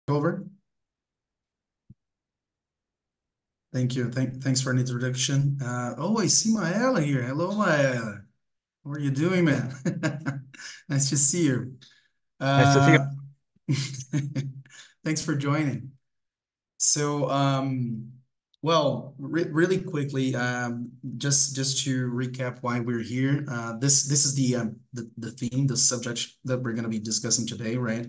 Over. Thank you. Thanks for an introduction. I see Maela here. Hello, Maela. How are you doing, man? Nice to see you. Nice to see you. Uh, Thanks for joining. So, really quickly, just to recap why we're here. This is the theme, the subject that we're going to be discussing today, right?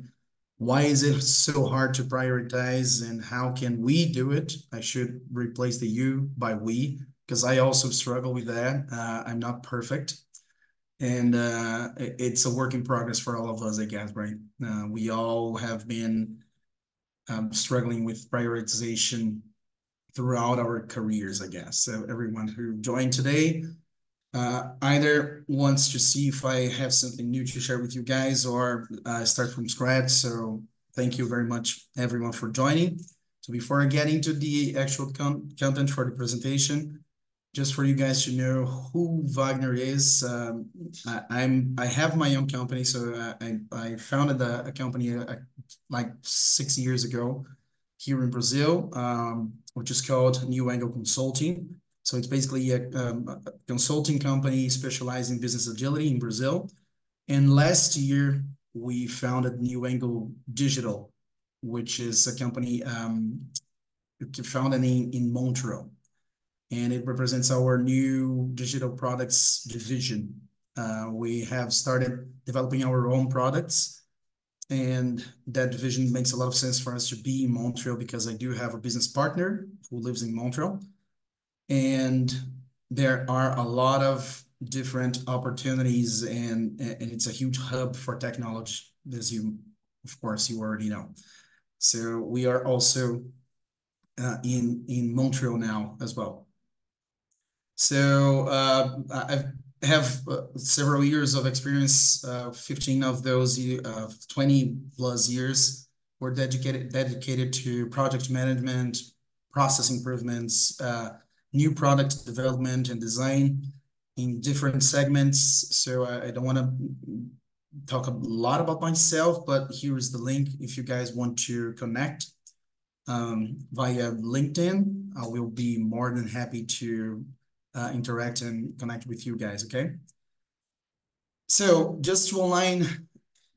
Why is it so hard to prioritize, and how can we do it? I should replace the you by we, because I also struggle with that. I'm not perfect, and it's a work in progress for all of us, I guess, right? We all have been struggling with prioritization throughout our careers, I guess. So everyone who joined today either wants to see if I have something new to share with you guys, or start from scratch. So thank you very much, everyone, for joining. So before I get into the actual content for the presentation, just for you guys to know who Vagner is, I have my own company. So I founded a company like 6 years ago here in Brazil, which is called New Angle Consulting. So it's basically a consulting company specialized in business agility in Brazil. And last year, we founded New Angle Digital, which is a company founded in Montreal. And it represents our new digital products division. We have started developing our own products, and that division makes a lot of sense for us to be in Montreal because I do have a business partner who lives in Montreal, and there are a lot of different opportunities, and it's a huge hub for technology, as you, of course, you already know. So we are also in Montreal now as well. So I have several years of experience. 15 of those 20 plus years were dedicated to project management, process improvements, new product development and design in different segments. So I don't want to talk a lot about myself, but here is the link if you guys want to connect via LinkedIn. I will be more than happy to interact and connect with you guys, okay? So just to align the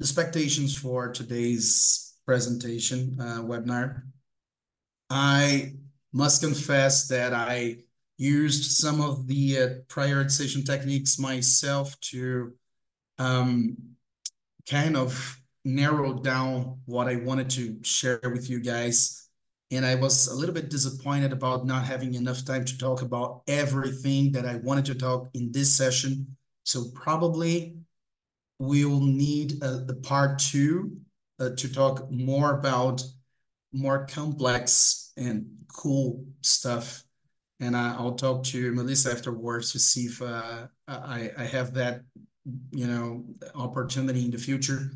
expectations for today's presentation webinar, I must confess that I used some of the prioritization techniques myself to um, kind of narrow down what I wanted to share with you guys. And I was a little bit disappointed about not having enough time to talk about everything that I wanted to talk in this session. So probably we'll need the part two to talk more about more complex and cool stuff. And I'll talk to Melissa afterwards to see if I have that, opportunity in the future,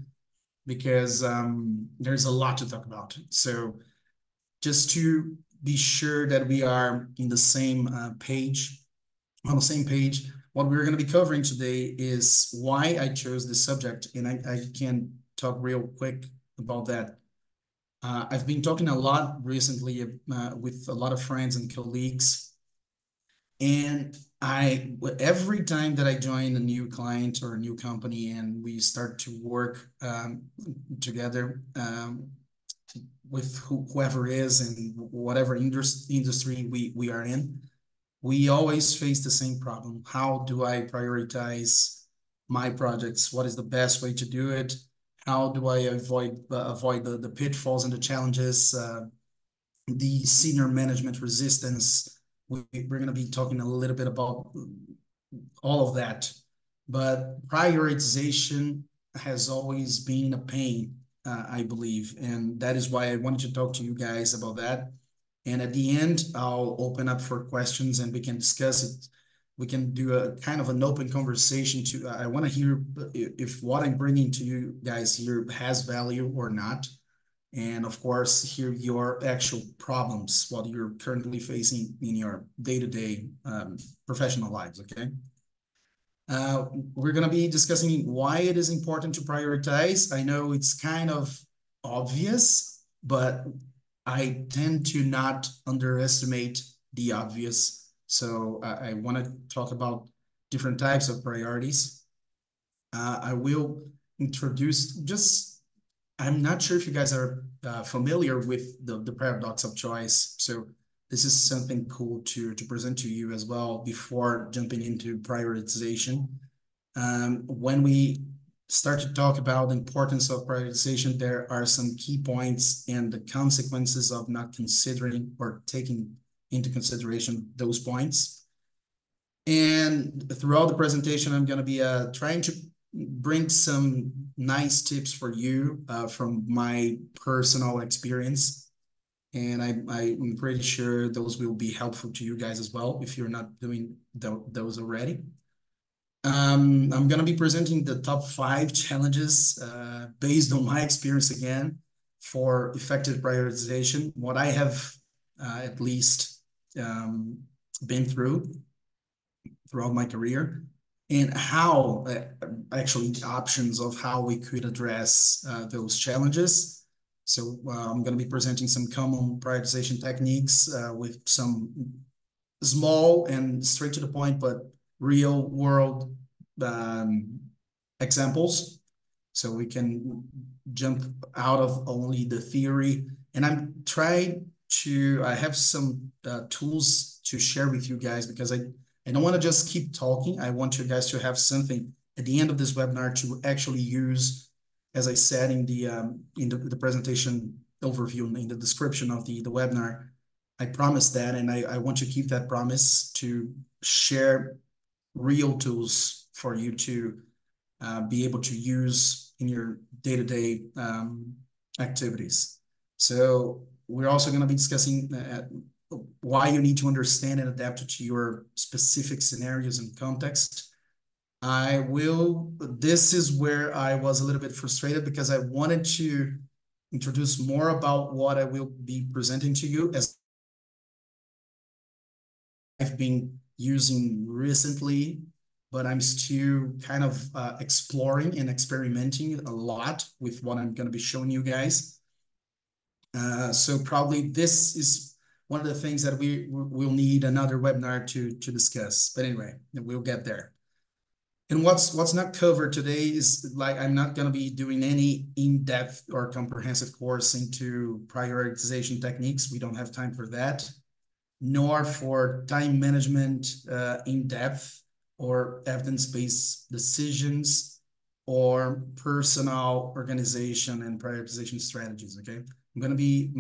because there's a lot to talk about. So just to be sure that we are in the same page, on the same page, what we're going to be covering today is why I chose this subject. And I can talk real quick about that. I've been talking a lot recently with a lot of friends and colleagues, and every time that I join a new client or a new company and we start to work together, with whoever is and whatever industry we are in, we always face the same problem. How do I prioritize my projects? What is the best way to do it? How do I avoid the pitfalls and the challenges, the senior management resistance? We're going to be talking a little bit about all of that. But prioritization has always been a pain, I believe. And that is why I wanted to talk to you guys about that. And at the end, I'll open up for questions and we can discuss it. We can do a kind of an open conversation to, I want to hear if what I'm bringing to you guys here has value or not. And of course, hear your actual problems, what you're currently facing in your day-to-day professional lives, okay? Uh, we're going to be discussing why it is important to prioritize. I know it's kind of obvious, but I tend to not underestimate the obvious. So I want to talk about different types of priorities. I will introduce just, I'm not sure if you guys are familiar with the paradox of choice. So this is something cool to present to you as well before jumping into prioritization. When we start to talk about the importance of prioritization, there are some key points and the consequences of not considering or taking into consideration those points. And throughout the presentation, I'm going to be trying to bring some nice tips for you from my personal experience. And I'm pretty sure those will be helpful to you guys as well if you're not doing those already. I'm going to be presenting the top 5 challenges based on my experience again for effective prioritization, what I have at least been throughout my career, and how actually options of how we could address those challenges. So I'm going to be presenting some common prioritization techniques with some small and straight to the point, but real world um, examples. So we can jump out of only the theory. And I have some tools to share with you guys because I don't want to just keep talking. I want you guys to have something at the end of this webinar to actually use, as I said in the presentation overview, in the description of the webinar. I promised that, and I want to keep that promise to share real tools for you to be able to use in your day-to-day activities. So we're also going to be discussing why you need to understand and adapt it to your specific scenarios and context. This is where I was a little bit frustrated because I wanted to introduce more about what I will be presenting to you as I've been using recently, but I'm still kind of exploring and experimenting a lot with what I'm going to be showing you guys. So probably this is one of the things that will need another webinar to discuss. But anyway, we'll get there. And what's not covered today is, like, I'm not going to be doing any in-depth or comprehensive course into prioritization techniques. We don't have time for that, nor for time management in depth or evidence-based decisions or personal organization and prioritization strategies, okay? I'm going to be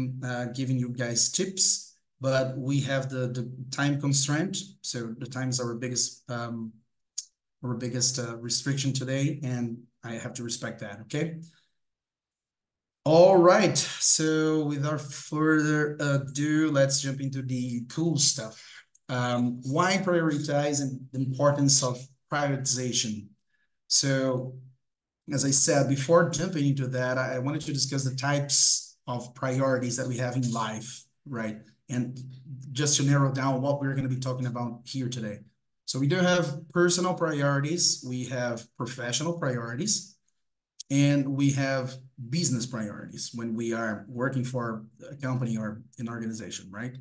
giving you guys tips, but we have the time constraint. So the time is our biggest restriction today, and I have to respect that, okay? All right, so without further ado, let's jump into the cool stuff. Why prioritize and the importance of prioritization? So, as I said, before jumping into that, I wanted to discuss the types of priorities that we have in life, right? And just to narrow down what we're going to be talking about here today. So we do have personal priorities, we have professional priorities, and we have business priorities when we are working for a company or an organization, right?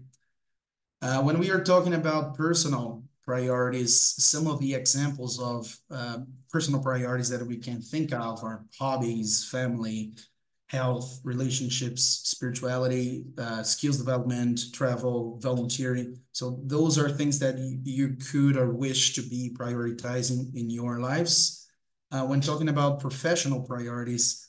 When we are talking about personal priorities, some of the examples of personal priorities that we can think of are hobbies, family, health, relationships, spirituality, skills development, travel, volunteering. So those are things that you could or wish to be prioritizing in your lives. When talking about professional priorities,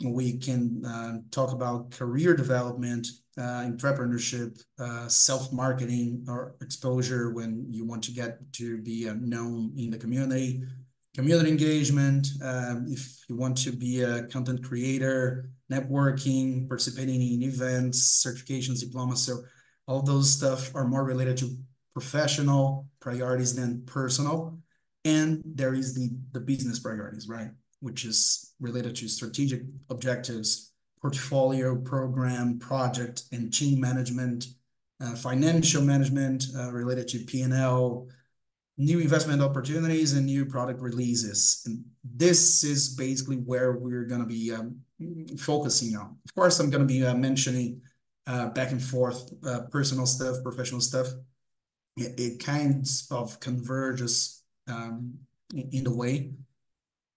we can talk about career development, entrepreneurship, self-marketing or exposure when you want to get to be known in the community, community engagement, if you want to be a content creator, networking, participating in events, certifications, diplomas. So all those stuff are more related to professional priorities than personal. And there is the business priorities, right? Which is related to strategic objectives, portfolio, program, project, and team management, financial management related to P&L, new investment opportunities and new product releases. And this is basically where we're going to be focusing on. Of course, I'm going to be mentioning back and forth personal stuff, professional stuff. It kind of converges in the way.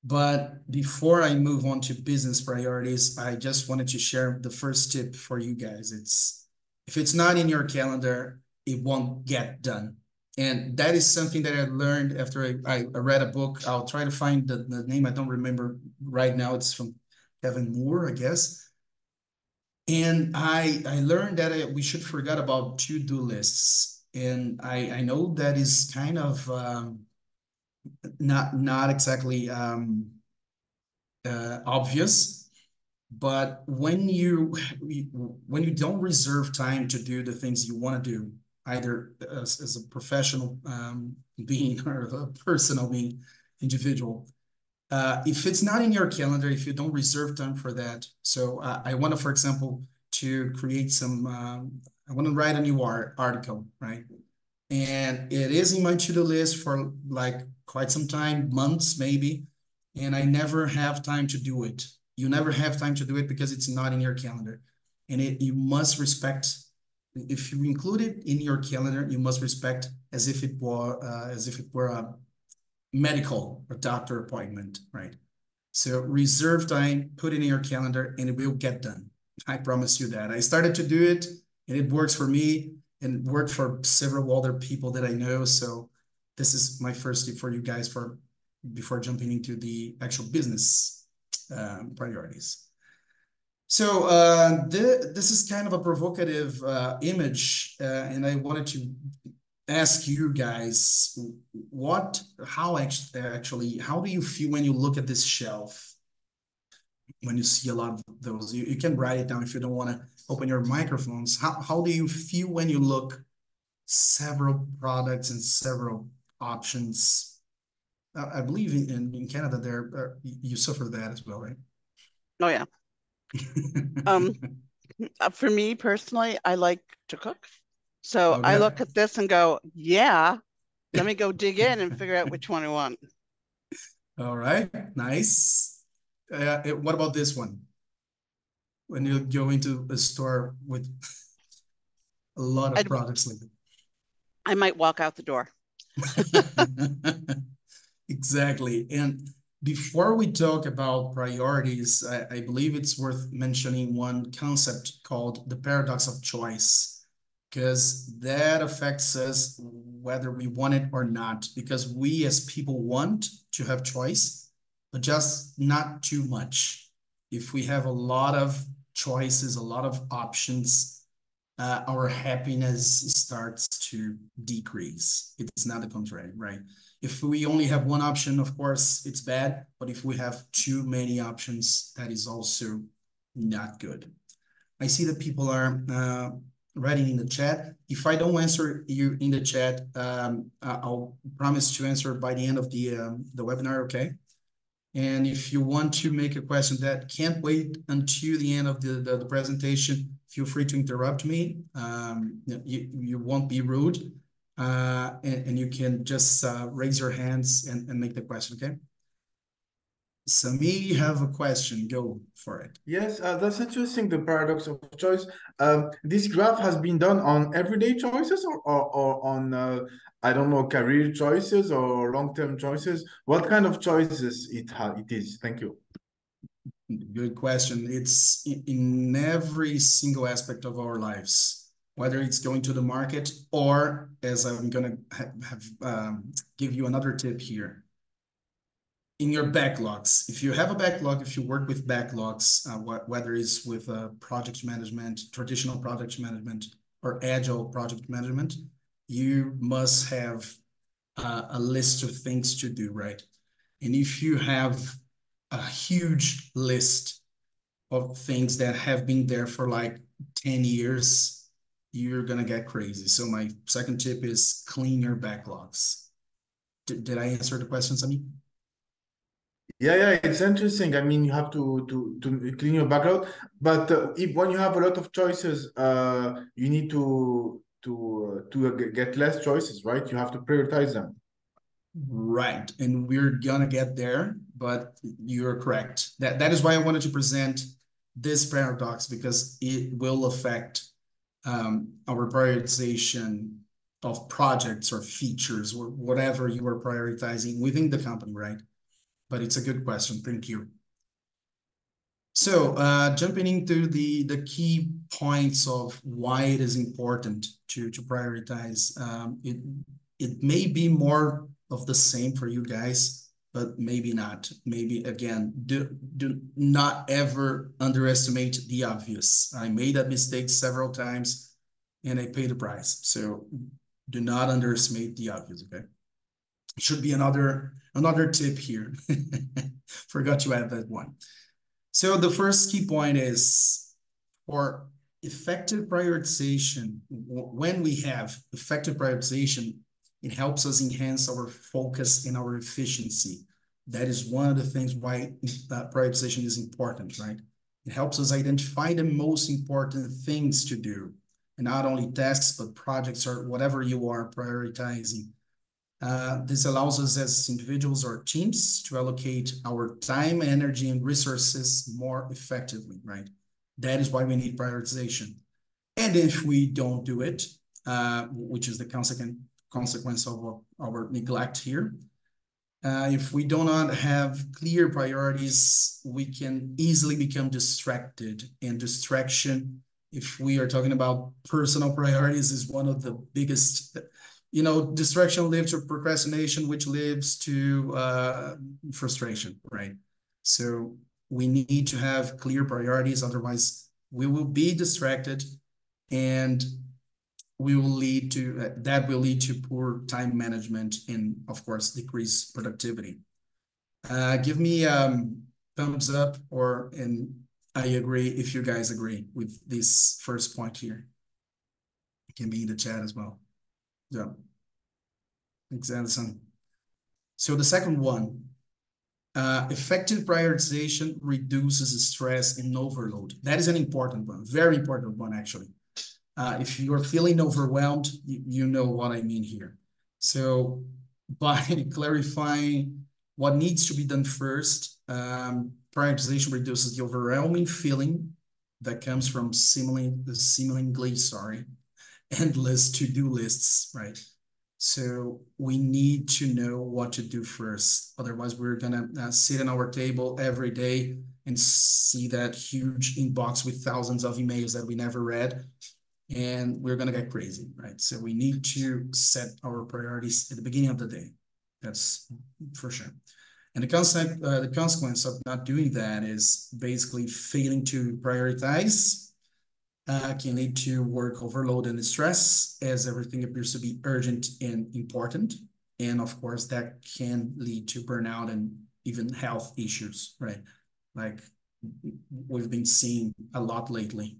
But before I move on to business priorities, I just wanted to share the first tip for you guys. It's if it's not in your calendar, it won't get done. And that is something that I learned after I read a book. I'll try to find the name. I don't remember right now. It's from Kevin Moore, I guess. And I learned that we should forget about to-do lists. And I know that is kind of not exactly obvious, but when you don't reserve time to do the things you want to do, either as a professional being or a personal being, individual, if it's not in your calendar, if you don't reserve time for that, so I want to, for example, to create some, I want to write a new article, right? And it is in my to-do list for like quite some time, months maybe, and I never have time to do it. You never have time to do it because it's not in your calendar, and you must respect. If you include it in your calendar, you must respect as if it were a medical or doctor appointment, right? So reserve time, put it in your calendar, and it will get done. I promise you that. I started to do it, and it works for me, and it worked for several other people that I know. So this is my first tip for you guys for before jumping into the actual business priorities. So this is kind of a provocative image, and I wanted to ask you guys how do you feel when you look at this shelf, when you see a lot of those? You can write it down if you don't want to open your microphones. How do you feel when you look several products and several options? I believe in Canada there you suffer that as well, right? Oh yeah. Um, for me personally, I like to cook. So I Okay. look at this and go, yeah, let me go dig in and figure out which one I want. All right. Nice. What about this one? When you go into a store with a lot of I'd, products like I might walk out the door. that. Exactly. And before we talk about priorities, I believe it's worth mentioning one concept called the paradox of choice, because that affects us whether we want it or not, because we as people want to have choice, but just not too much. If we have a lot of choices, a lot of options, our happiness starts to decrease. It's not the contrary, right? If we only have one option, of course, it's bad. But if we have too many options, that is also not good. I see that people are writing in the chat. If I don't answer you in the chat, I'll promise to answer by the end of the webinar, okay? And if you want to make a question that can't wait until the end of the presentation, feel free to interrupt me. You won't be rude. And you can just raise your hands and make the question, okay? Sami, you have a question. Go for it. Yes, that's interesting, the paradox of choice. This graph has been done on everyday choices or on, I don't know, career choices or long-term choices. What kind of choices it is? Thank you. Good question. It's in every single aspect of our lives, whether it's going to the market or, as I'm going to give you another tip here, in your backlogs. If you have a backlog, if you work with backlogs, whether it's with project management, traditional project management, or agile project management, you must have a list of things to do, right? And if you have a huge list of things that have been there for like 10 years, you're going to get crazy. So my second tip is clean your backlogs. Did I answer the question, Sami? Yeah, it's interesting. I mean, you have to clean your backlog, but if when you have a lot of choices, you need to get less choices, right? You have to prioritize them. Right, and we're gonna get there, but you're correct. That is why I wanted to present this paradox, because it will affect our prioritization of projects or features or whatever you are prioritizing within the company, right? But it's a good question. Thank you. So, jumping into the key points of why it is important to prioritize, it may be more of the same for you guys, but maybe not. Maybe again, do not ever underestimate the obvious. I made that mistake several times, and I paid the price. So, do not underestimate the obvious. Okay, should be another tip here. Forgot to add that one. So the first key point is, for effective prioritization, when we have effective prioritization, it helps us enhance our focus and our efficiency. That is one of the things why prioritization is important, right? It helps us identify the most important things to do, and not only tasks, but projects or whatever you are prioritizing. This allows us as individuals or teams to allocate our time, energy, and resources more effectively, right? That is why we need prioritization. And if we don't do it, which is the consequence of our neglect here, if we do not have clear priorities, we can easily become distracted. And distraction, if we are talking about personal priorities, is one of the biggest. Distraction leads to procrastination, which leads to frustration, right? So we need to have clear priorities, otherwise we will be distracted, and that will lead to poor time management and, of course, decreased productivity. Give me thumbs up and I agree if you guys agree with this first point here. It can be in the chat as well. Yeah. Thanks, Anderson. So the second one, effective prioritization reduces stress and overload. That is an important one, very important one, actually. If you're feeling overwhelmed, you know what I mean here. So by clarifying what needs to be done first, prioritization reduces the overwhelming feeling that comes from seemingly endless to-do lists, right? So we need to know what to do first. Otherwise, we're gonna sit on our table every day and see that huge inbox with thousands of emails that we never read, and we're gonna get crazy, right? So we need to set our priorities at the beginning of the day. That's for sure. And the consequence of not doing that is basically failing to prioritize. Can lead to work overload and stress, as everything appears to be urgent and important. And of course, that can lead to burnout and even health issues, right? Like we've been seeing a lot lately.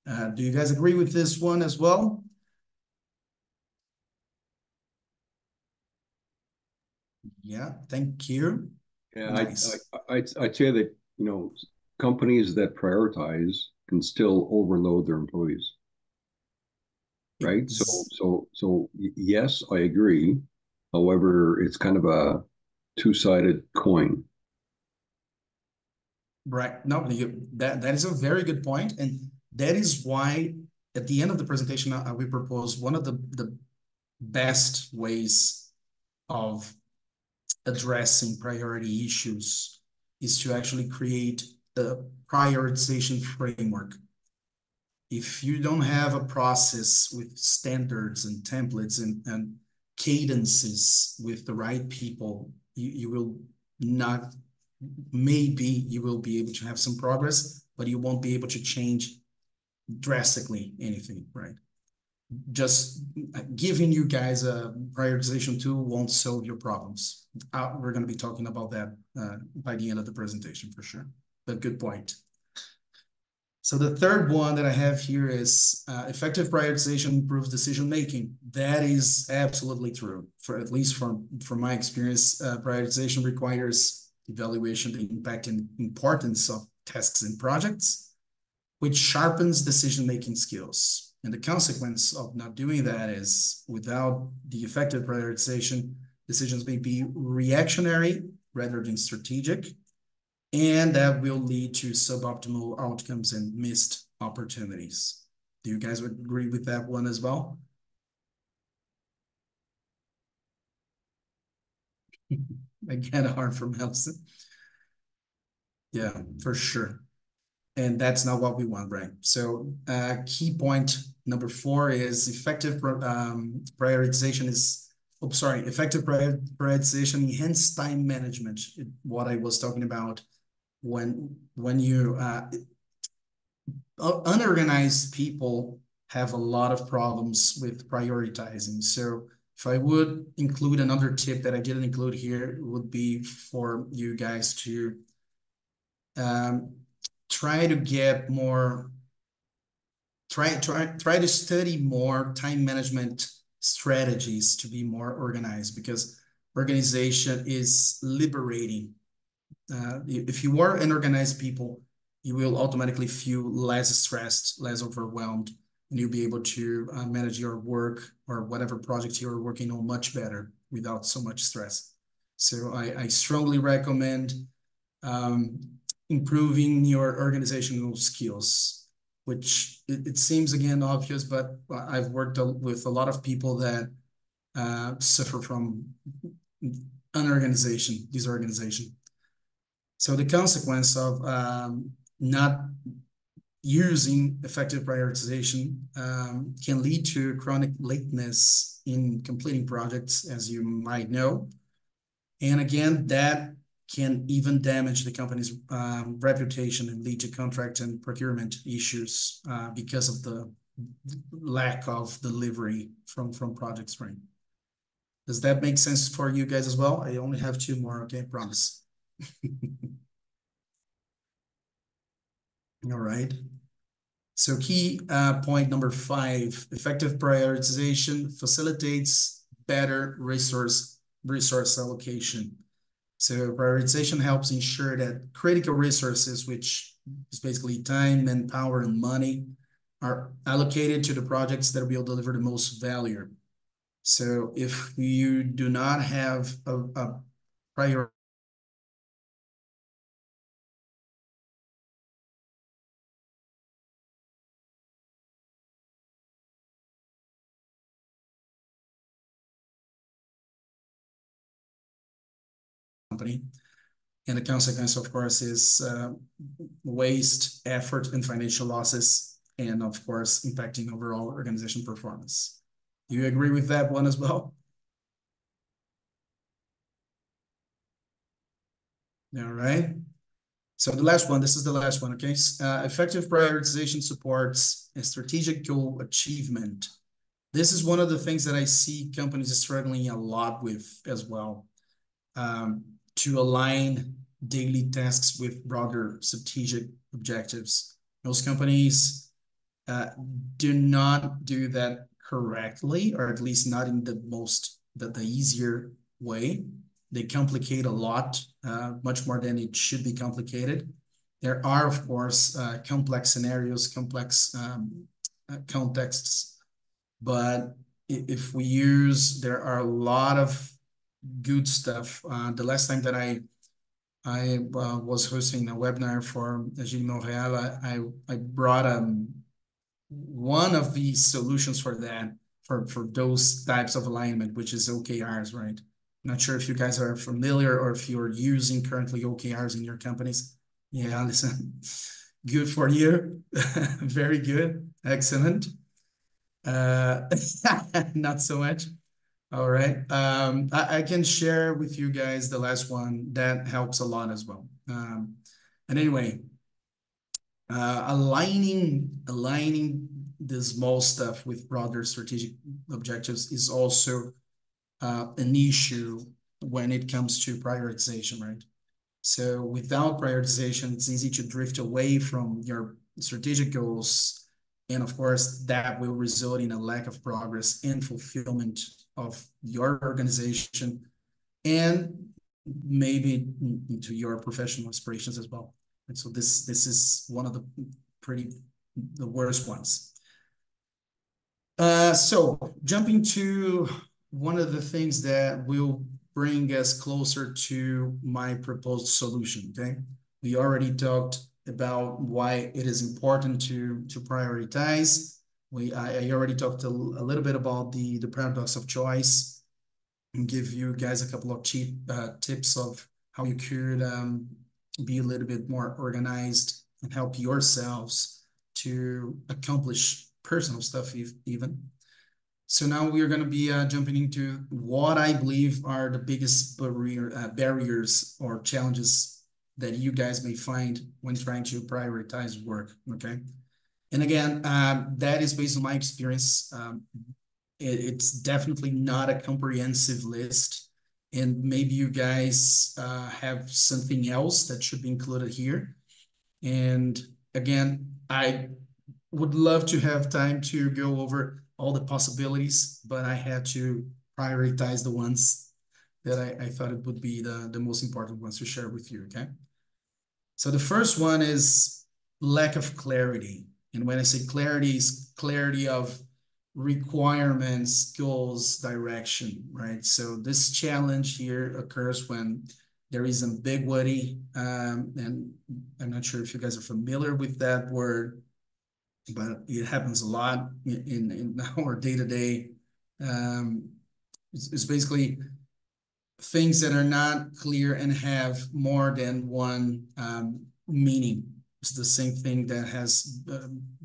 Do you guys agree with this one as well? Yeah, thank you. Yeah, nice. I'd say that, companies that prioritize can still overload their employees, right? So yes, I agree. However, it's kind of a two-sided coin. Right. No, that is a very good point, and that is why at the end of the presentation we propose one of the best ways of addressing priority issues is to actually create a prioritization framework. If you don't have a process with standards and templates and cadences with the right people, you will not, maybe you will be able to have some progress, but you won't be able to change drastically anything, right? Just giving you guys a prioritization tool won't solve your problems. We're going to be talking about that by the end of the presentation for sure. But good point. So the third one that I have here is effective prioritization improves decision making. That is absolutely true. At least from my experience, prioritization requires evaluation the impact and importance of tasks and projects, which sharpens decision making skills. And the consequence of not doing that is, without the effective prioritization, Decisions may be reactionary rather than strategic, and that will lead to suboptimal outcomes and missed opportunities. Do you guys agree with that one as well? Again, hard from Nelson. Yeah, for sure. And that's not what we want, right? So key point number 4 is effective prioritization is, effective prioritization, enhance time management. What I was talking about when you unorganized people have a lot of problems with prioritizing. So if I would include another tip that I didn't include here, it would be for you guys to try to get more, try to study more time management strategies to be more organized, because organization is liberating. If you are an organized people, you will automatically feel less stressed, less overwhelmed, and you'll be able to manage your work or whatever project you're working on much better without so much stress. So I strongly recommend improving your organizational skills, which it seems again obvious, but I've worked with a lot of people that suffer from disorganization. So the consequence of not using effective prioritization can lead to chronic lateness in completing projects, as you might know. And again, that can even damage the company's reputation and lead to contract and procurement issues because of the lack of delivery from projects, right? Does that make sense for you guys as well? I only have 2 more, okay, promise. All right. So key point number 5, effective prioritization facilitates better resource allocation. So prioritization helps ensure that critical resources, which is basically time, manpower, and money, are allocated to the projects that will deliver the most value. So if you do not have a priority company, and the consequence, of course, is waste, effort, and financial losses, and of course, impacting overall organization performance. Do you agree with that one as well? All right. So the last one, this is the last one, okay? Effective prioritization supports a strategic goal achievement. This is one of the things that I see companies struggling a lot with as well, to align daily tasks with broader strategic objectives. Most companies do not do that correctly, or at least not in the easier way. They complicate a lot, much more than it should be complicated. There are, of course, complex scenarios, complex contexts, but if we use, there are a lot of good stuff. The last time that I was hosting a webinar for Lean-Agile, I brought one of the solutions for that, for those types of alignment, which is OKRs, right? I'm not sure if you guys are familiar or if you're using currently OKRs in your companies. Yeah, listen, good for you. Very good. Excellent. Not so much. All right. I can share with you guys the last one that helps a lot as well. And anyway, aligning the small stuff with broader strategic objectives is also an issue when it comes to prioritization, right? So without prioritization, it's easy to drift away from your strategic goals. And of course, that will result in a lack of progress and fulfillment of your organization and maybe into your professional aspirations as well. And so this is one of the worst ones. So jumping to one of the things that will bring us closer to my proposed solution, okay? We already talked about why it is important to prioritize. I already talked a little bit about the paradox of choice and give you guys a couple of cheap tips of how you could be a little bit more organized and help yourselves to accomplish personal stuff even. So now we are going to be jumping into what I believe are the biggest barriers or challenges that you guys may find when trying to prioritize work, okay? And again, that is based on my experience. It's definitely not a comprehensive list. And maybe you guys have something else that should be included here. And again, I would love to have time to go over all the possibilities, but I had to prioritize the ones that I thought it would be the most important ones to share with you, okay? So the first one is lack of clarity. And when I say clarity, it's clarity of requirements, goals, direction, right? So this challenge here occurs when there is ambiguity, and I'm not sure if you guys are familiar with that word, but it happens a lot in our day-to-day. It's basically things that are not clear and have more than one meaning. It's the same thing that has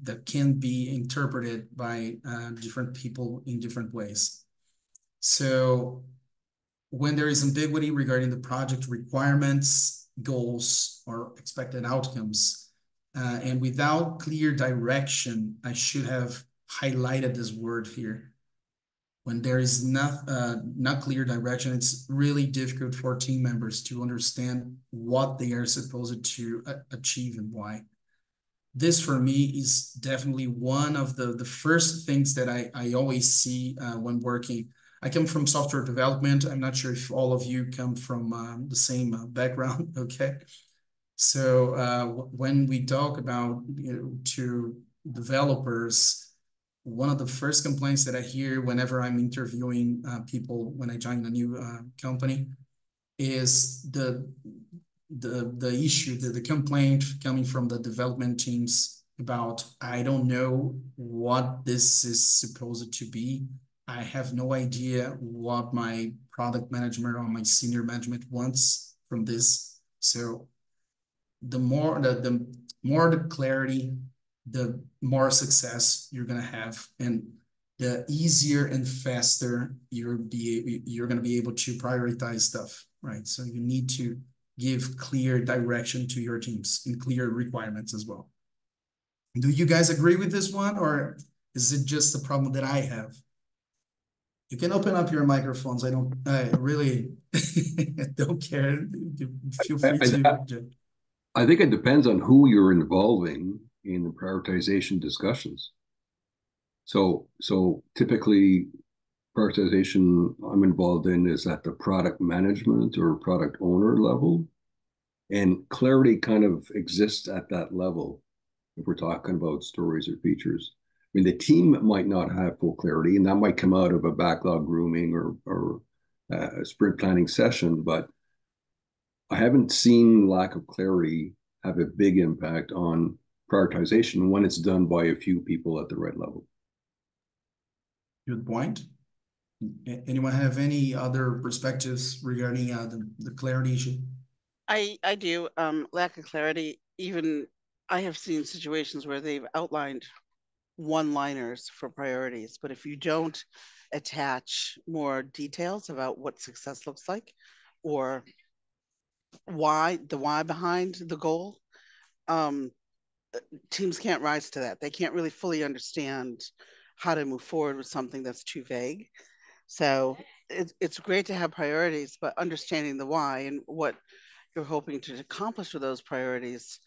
that can be interpreted by different people in different ways. So when there is ambiguity regarding the project requirements, goals, or expected outcomes, and without clear direction, I should have highlighted this word here. When there is not clear direction, it's really difficult for team members to understand what they are supposed to achieve and why. This for me is definitely one of the first things that I always see when working. I come from software development. I'm not sure if all of you come from the same background, okay? So when we talk about to developers, one of the first complaints that I hear whenever I'm interviewing people when I join a new company is the issue, the complaint coming from the development teams about, I don't know what this is supposed to be. I have no idea what my product management or my senior management wants from this. So the more the clarity, the more success you're gonna have, and the easier and faster you're gonna be able to prioritize stuff, right? So you need to give clear direction to your teams and clear requirements as well. Do you guys agree with this one, or is it just a problem that I have? You can open up your microphones. I really don't care. Feel free to. I think it depends on who you're involving in the prioritization discussions. So typically prioritization I'm involved in is at the product management or product owner level. And clarity kind of exists at that level if we're talking about stories or features. I mean, the team might not have full clarity, and that might come out of a backlog grooming or a sprint planning session, but I haven't seen lack of clarity have a big impact on prioritization when it's done by a few people at the right level. Good point. Anyone have any other perspectives regarding the clarity issue? I do. Lack of clarity. Even I have seen situations where they've outlined one-liners for priorities, but if you don't attach more details about what success looks like, or why behind the goal, teams can't rise to that. They can't really fully understand how to move forward with something that's too vague. So it's great to have priorities, but understanding the why and what you're hoping to accomplish with those priorities,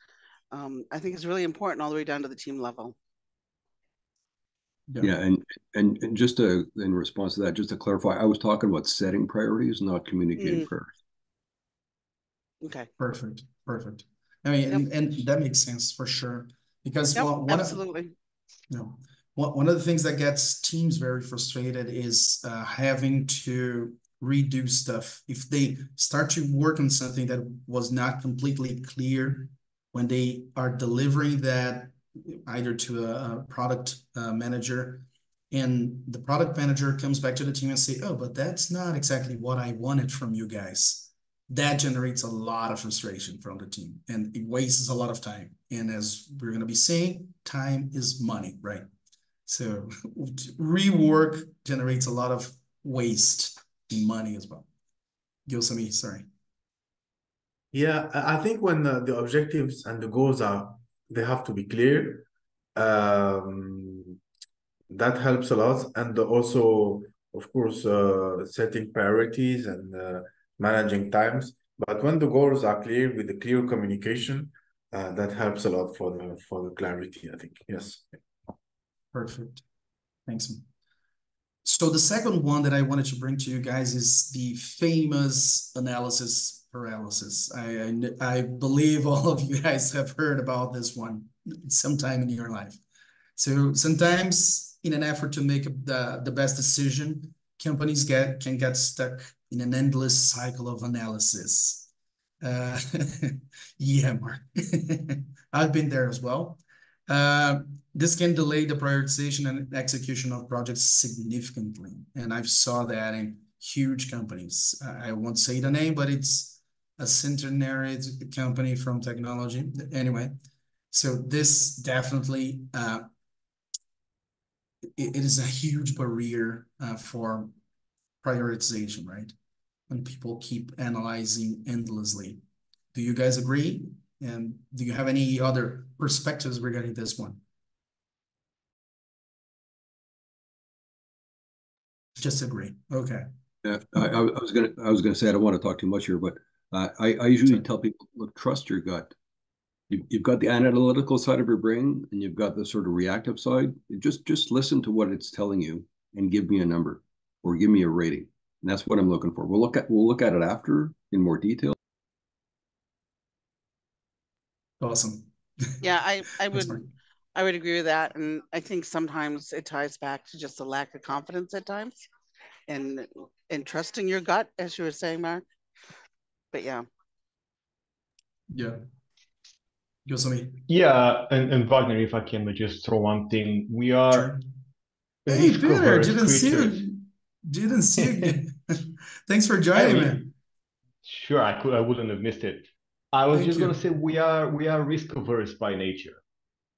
I think is really important all the way down to the team level. Yeah, and just in response to that, just to clarify, I was talking about setting priorities, not communicating priorities. Okay. Perfect. I mean, Yep. and that makes sense for sure, because absolutely. One of the things that gets teams very frustrated is having to redo stuff, if they start to work on something that was not completely clear when they are delivering that either to a product manager, and the product manager comes back to the team and say, oh, but that's not exactly what I wanted from you guys. That generates a lot of frustration from the team, and it wastes a lot of time. And as we're going to be saying, time is money, right? So rework generates a lot of waste in money as well. Gilsami, sorry. Yeah, I think when the objectives and the goals they have to be clear. That helps a lot, and also, of course, setting priorities and managing times. But when the goals are clear with the clear communication, that helps a lot for the clarity, I think. Yes. Perfect. Thanks. So the second one that I wanted to bring to you guys is the famous analysis paralysis. I believe all of you guys have heard about this one sometime in your life. So sometimes in an effort to make the best decision, companies can get stuck in an endless cycle of analysis. Uh, yeah, Mark. I've been there as well. This can delay the prioritization and execution of projects significantly. And I've saw that in huge companies. I won't say the name, but it's a centenary company from technology. Anyway, so this definitely, it is a huge barrier for prioritization, right? When people keep analyzing endlessly. Do you guys agree? And do you have any other perspectives regarding this one? Just agree. Okay. Yeah, I was gonna say I don't want to talk too much here, but I usually tell people, look, trust your gut. You've got the analytical side of your brain, and you've got the sort of reactive side. Just listen to what it's telling you, and give me a number, or give me a rating. And that's what I'm looking for. We'll look at it after in more detail. Awesome. Yeah, I Thanks, would Mark. I would agree with that. And I think sometimes it ties back to just a lack of confidence at times and trusting your gut, as you were saying, Mark. But yeah. Yeah. Gilsami. Yeah, and Wagner, if I can just throw one thing, we are Sure. Hey, Peter, risk-averse didn't see creatures. you. Didn't see you. Thanks for joining, man. Sure, I wouldn't have missed it. I was Thank just you. gonna say we are risk-averse by nature,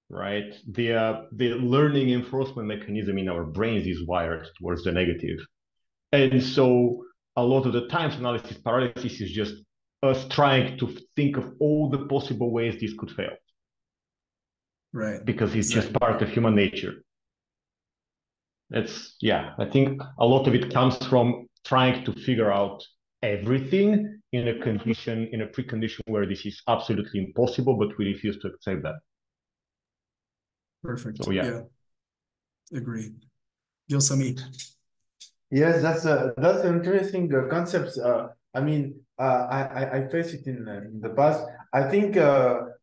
right? The learning enforcement mechanism in our brains is wired towards the negative. And so a lot of the times analysis paralysis is just us trying to think of all the possible ways this could fail. Right. Because it's Exactly. just part of human nature. I think a lot of it comes from trying to figure out everything in a precondition where this is absolutely impossible, but we refuse to accept that. Perfect. So, yeah. Yeah. Agreed. Gilsami. Yes, that's an interesting concept. I mean, I face it in the past. I think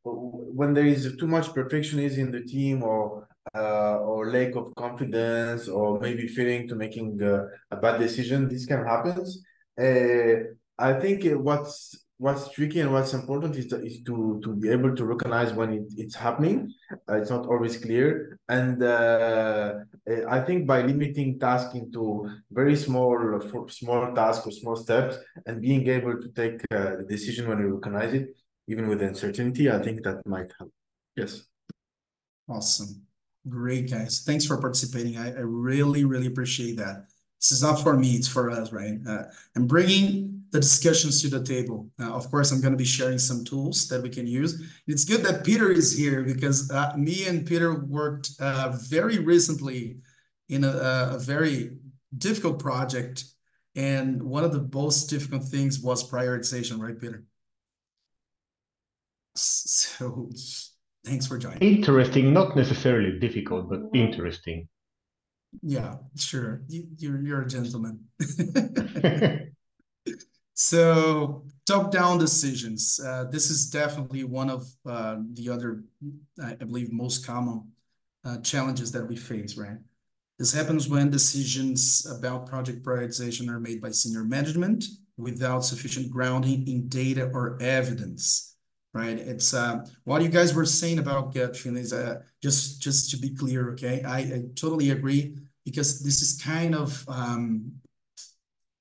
when there is too much perfectionism in the team, or lack of confidence, or maybe fearing to making a bad decision, this can happen. I think what's tricky and what's important is to be able to recognize when it's happening. It's not always clear, and I think by limiting tasks into very small tasks or small steps, and being able to take the decision when you recognize it, even with uncertainty, I think that might help. Yes. Awesome. Great, guys. Thanks for participating. I really, really appreciate that. This is not for me, it's for us, right? I'm bringing the discussions to the table. Of course, I'm going to be sharing some tools that we can use. It's good that Peter is here because me and Peter worked very recently in a very difficult project. And one of the most difficult things was prioritization, right, Peter? So thanks for joining. Interesting, not necessarily difficult, but interesting. Yeah, sure. You're a gentleman. So top-down decisions. This is definitely one of the other, I believe, most common challenges that we face, right? This happens when decisions about project prioritization are made by senior management without sufficient grounding in data or evidence, right? It's what you guys were saying about gut feelings. Just to be clear, okay? I totally agree, because this is kind of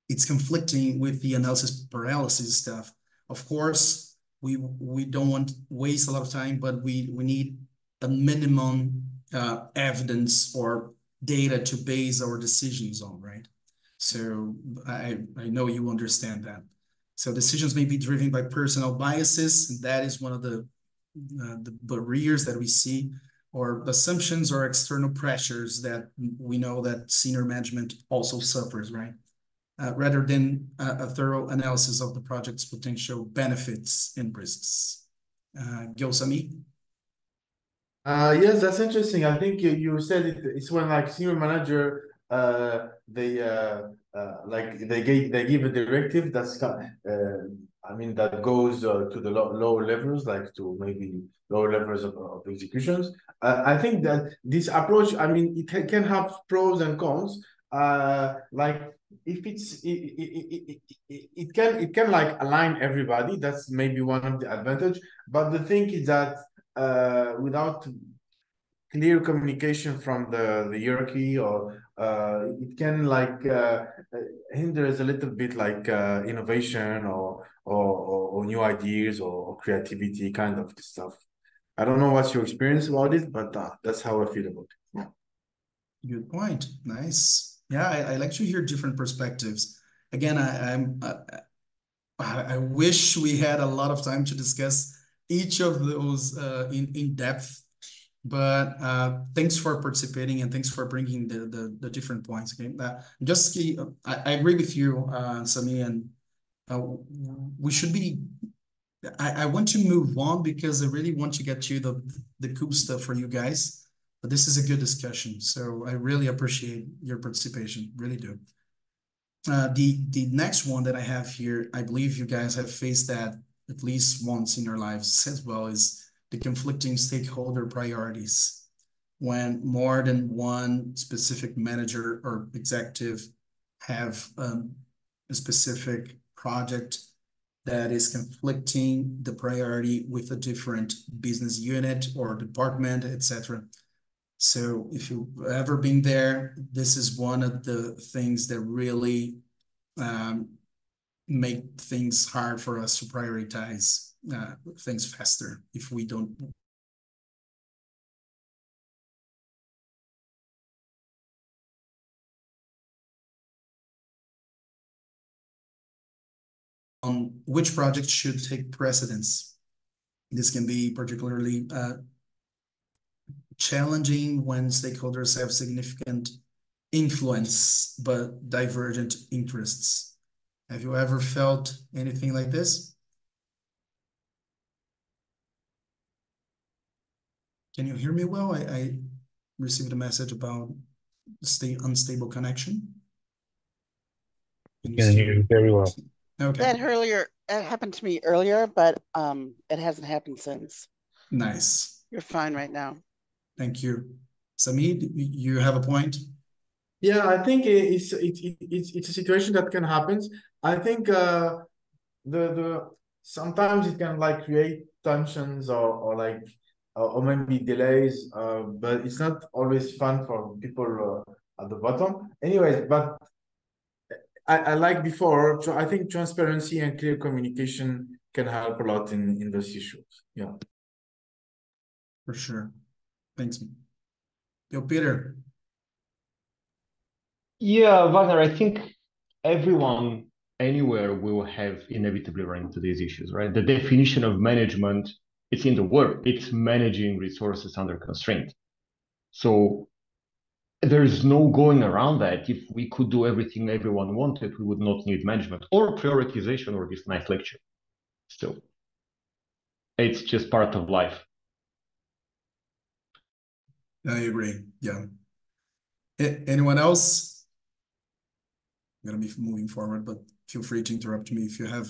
it's conflicting with the analysis paralysis stuff. Of course, we don't want to waste a lot of time, but we need a minimum evidence or data to base our decisions on, right? So I know you understand that. So decisions may be driven by personal biases, and that is one of the barriers that we see, or assumptions or external pressures that we know that senior management also suffers, right? Rather than a thorough analysis of the project's potential benefits and risks. Gyosami? Yes, that's interesting. I think you said it's when like senior manager like they give a directive that's I mean that goes to the lower levels, like to maybe lower levels of executions. I think that this approach, I mean, it can have pros and cons. Like if it can like align everybody. That's maybe one of the advantage. But the thing is that without clear communication from the hierarchy, or it can like hinders a little bit like innovation or new ideas or creativity kind of stuff. I don't know what's your experience about it, but that's how I feel about it. Yeah. Good point. Nice. Yeah, I like to hear different perspectives. Again, I wish we had a lot of time to discuss each of those in depth, but thanks for participating and thanks for bringing the different points. Okay, just I agree with you, Sami, and we should be. I want to move on because I really want to get to the cool stuff for you guys. But this is a good discussion, so I really appreciate your participation. Really do. The next one that I have here, I believe you guys have faced that at least once in your lives as well, is the conflicting stakeholder priorities. When more than one specific manager or executive have a specific project that is conflicting the priority with a different business unit or department, etc. So if you've ever been there, this is one of the things that really make things hard for us to prioritize things faster if we don't. On which project should take precedence. This can be particularly challenging when stakeholders have significant influence but divergent interests. Have you ever felt anything like this? Can you hear me well? I received a message about unstable connection. Can hear you very well. Okay. That happened to me earlier, but it hasn't happened since. Nice. You're fine right now. Thank you. Samid, you have a point? Yeah, I think it's a situation that can happen. I think the sometimes it can like create tensions or like or maybe delays, but it's not always fun for people at the bottom. Anyways, but I like before, I think transparency and clear communication can help a lot in those issues. Yeah. For sure. Thanks. Yo, Peter. Yeah, Wagner, I think everyone anywhere will have inevitably run into these issues, right? The definition of management, it's in the word, it's managing resources under constraint. So there's no going around that. If we could do everything everyone wanted, we would not need management or prioritization or this nice lecture. So it's just part of life. I agree. Yeah. Anyone else? I'm going to be moving forward, but feel free to interrupt me if you have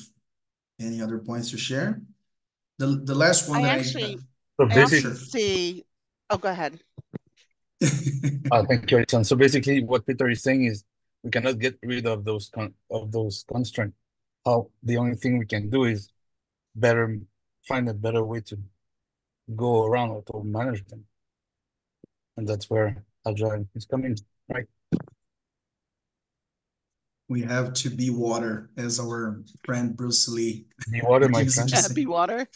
any other points to share. The last one I that actually So I this often is see. Oh, go ahead. Thank you, Alison. So basically, what Peter is saying is we cannot get rid of those constraints. How the only thing we can do is better find a better way to go around or to manage them, and that's where agile is coming, right? We have to be water, as our friend Bruce Lee Be water, my used friend. to say. Be water.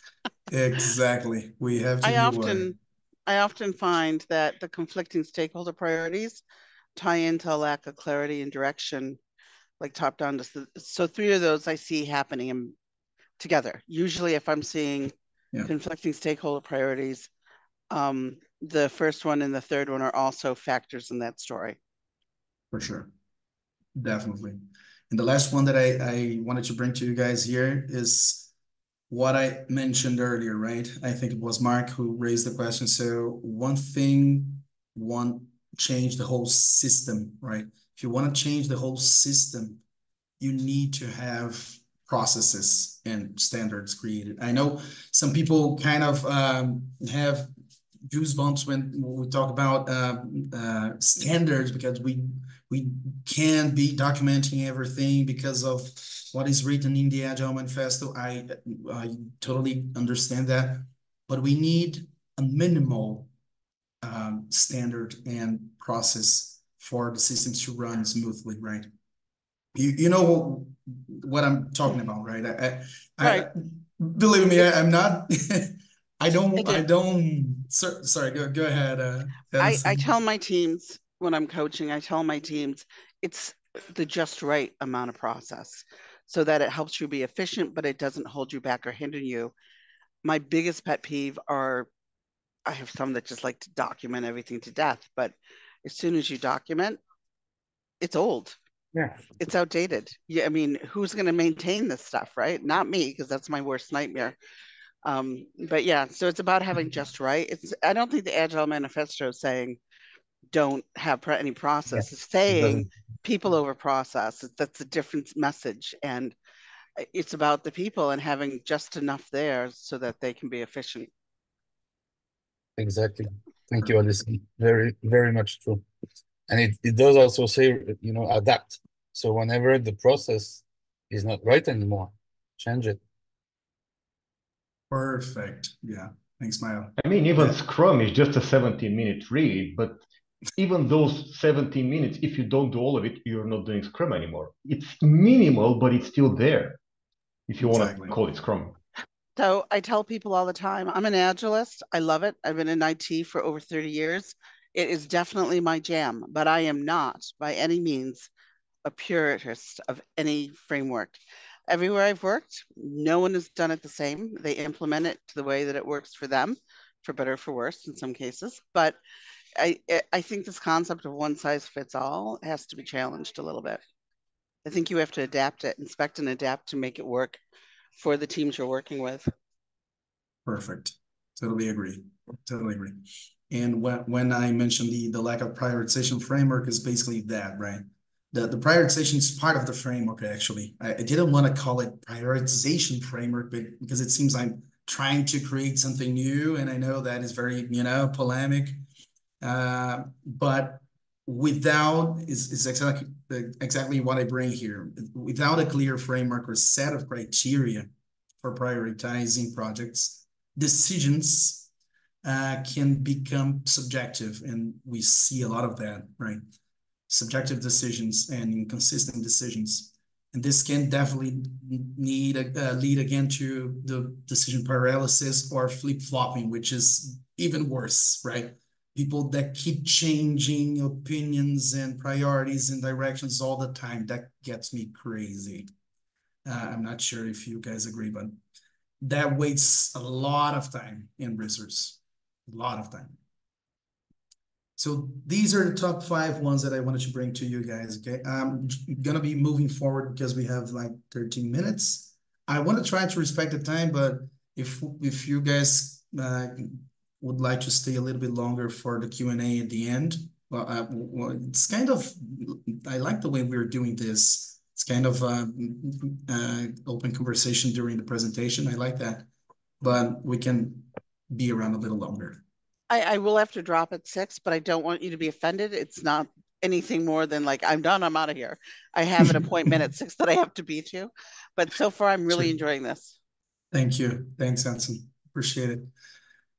Exactly. We have to be water. I often find that the conflicting stakeholder priorities tie into a lack of clarity and direction, like top down. So three of those I see happening together. Usually if I'm seeing conflicting stakeholder priorities, the first one and the third one are also factors in that story. For sure. Definitely. And the last one that I wanted to bring to you guys here is what I mentioned earlier, right? I think it was Mark who raised the question. So one thing, change the whole system, right? If you want to change the whole system, you need to have processes and standards created. I know some people kind of have goosebumps when we talk about standards, because we can't be documenting everything because of what is written in the Agile Manifesto. I totally understand that, but we need a minimal standard and process for the systems to run smoothly, right? You know what I'm talking about, right? Right. Believe me, I'm not. I don't. Sorry. Go ahead. I tell my teams when I'm coaching, I tell my teams it's the just right amount of process, so that it helps you be efficient, but it doesn't hold you back or hinder you. My biggest pet peeve are, I have some that just like to document everything to death, but as soon as you document, it's old. Yeah. It's outdated. Yeah, I mean, who's going to maintain this stuff, right? Not me, because that's my worst nightmare. But yeah, so it's about having just right. I don't think the Agile Manifesto is saying don't have any process. It's saying people over process. That's a different message, and it's about the people and having just enough there so that they can be efficient. Exactly. Thank you, Alison. Very, very much true. And it does also say, adapt. So whenever the process is not right anymore, change it. Perfect. Yeah. Thanks, Maya. I mean, even Scrum is just a 17-minute read, but even those 17 minutes, if you don't do all of it, you're not doing Scrum anymore. It's minimal, but it's still there if you want to call it Scrum. So I tell people all the time, I'm an Agilist. I love it. I've been in IT for over 30 years. It is definitely my jam, but I am not by any means a purist of any framework. Everywhere I've worked, no one has done it the same. They implement it to the way that it works for them, for better or for worse in some cases. But I think this concept of one size fits all has to be challenged a little bit. I think you have to adapt it, inspect and adapt to make it work for the teams you're working with. Perfect. Totally agree. Totally agree. And when I mentioned the lack of prioritization framework is basically that, right? The prioritization is part of the framework, actually. I didn't want to call it prioritization framework, but because it seems I'm trying to create something new, and I know that is very, polemic. But without is exactly what I bring here. Without a clear framework or set of criteria for prioritizing projects, decisions can become subjective, and we see a lot of that, right? Subjective decisions and inconsistent decisions. And this can definitely lead again to the decision paralysis or flip-flopping, which is even worse, right? People that keep changing opinions and priorities and directions all the time, that gets me crazy. I'm not sure if you guys agree, but that wastes a lot of time in research, a lot of time. So these are the top 5 ones that I wanted to bring to you guys, okay? I'm gonna be moving forward because we have like 13 minutes. I want to try to respect the time, but if you guys would like to stay a little bit longer for the Q&A at the end, well, it's kind of, I like the way we're doing this. It's kind of open conversation during the presentation. I like that, but we can be around a little longer. I will have to drop at 6, but I don't want you to be offended. It's not anything more than like, I'm done, I'm out of here. I have an appointment at 6 that I have to be to. But so far, I'm really enjoying this. Thank you. Thanks, Hanson. Appreciate it.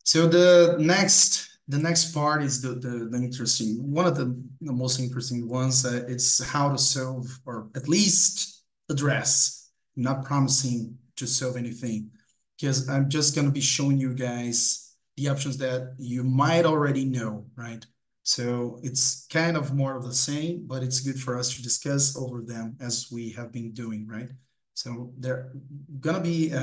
So the next part is the interesting one of the most interesting ones. It's how to solve or at least address. I'm not promising to solve anything because I'm just going to be showing you guys the options that you might already know, right? So it's kind of more of the same, but it's good for us to discuss over them as we have been doing, right? So they're going to be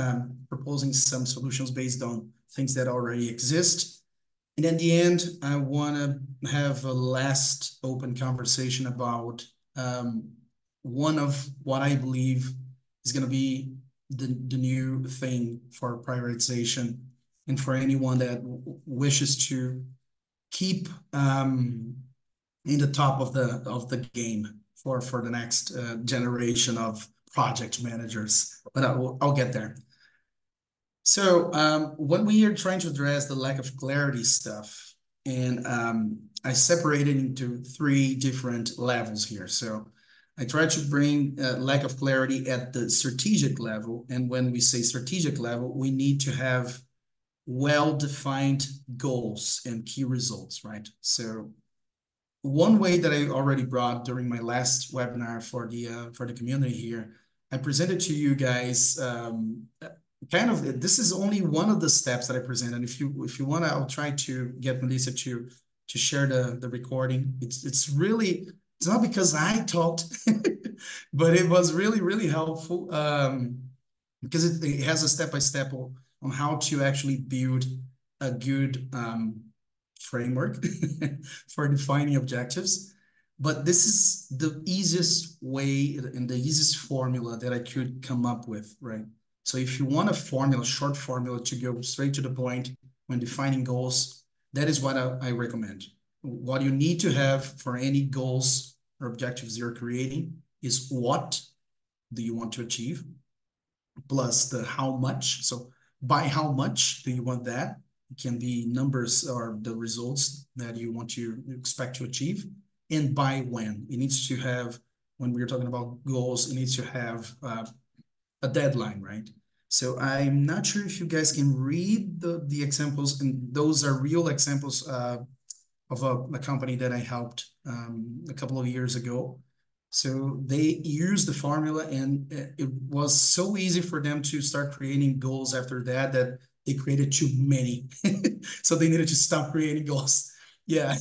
proposing some solutions based on things that already exist. And in the end, I want to have a last open conversation about one of what I believe is going to be the new thing for prioritization and for anyone that wishes to keep in the top of the game for the next generation of project managers. But I'll get there. So when we are trying to address the lack of clarity stuff, and I separated into 3 different levels here. So I try to bring lack of clarity at the strategic level. And when we say strategic level, we need to have well-defined goals and key results, right? So one way that I already brought during my last webinar for the community here, I presented to you guys kind of, this is only one of the steps that I presented. If you want to, I'll try to get Melissa to share the recording. It's really, it's not because I talked, but it was really, really helpful because it has a step-by-step on how to actually build a good framework for defining objectives. But this is the easiest way and the easiest formula that I could come up with, right? So if you want a formula, short formula to go straight to the point when defining goals, that is what I recommend. What you need to have for any goals or objectives you're creating is what do you want to achieve, plus the how much. So by how much do you want that? It can be numbers or the results that you want to expect to achieve. And by when. It needs to have, when we're talking about goals, it needs to have a deadline, right? So I'm not sure if you guys can read the examples, and those are real examples of a company that I helped a couple of years ago. So they used the formula, and it was so easy for them to start creating goals after that they created too many. So they needed to stop creating goals. Yeah,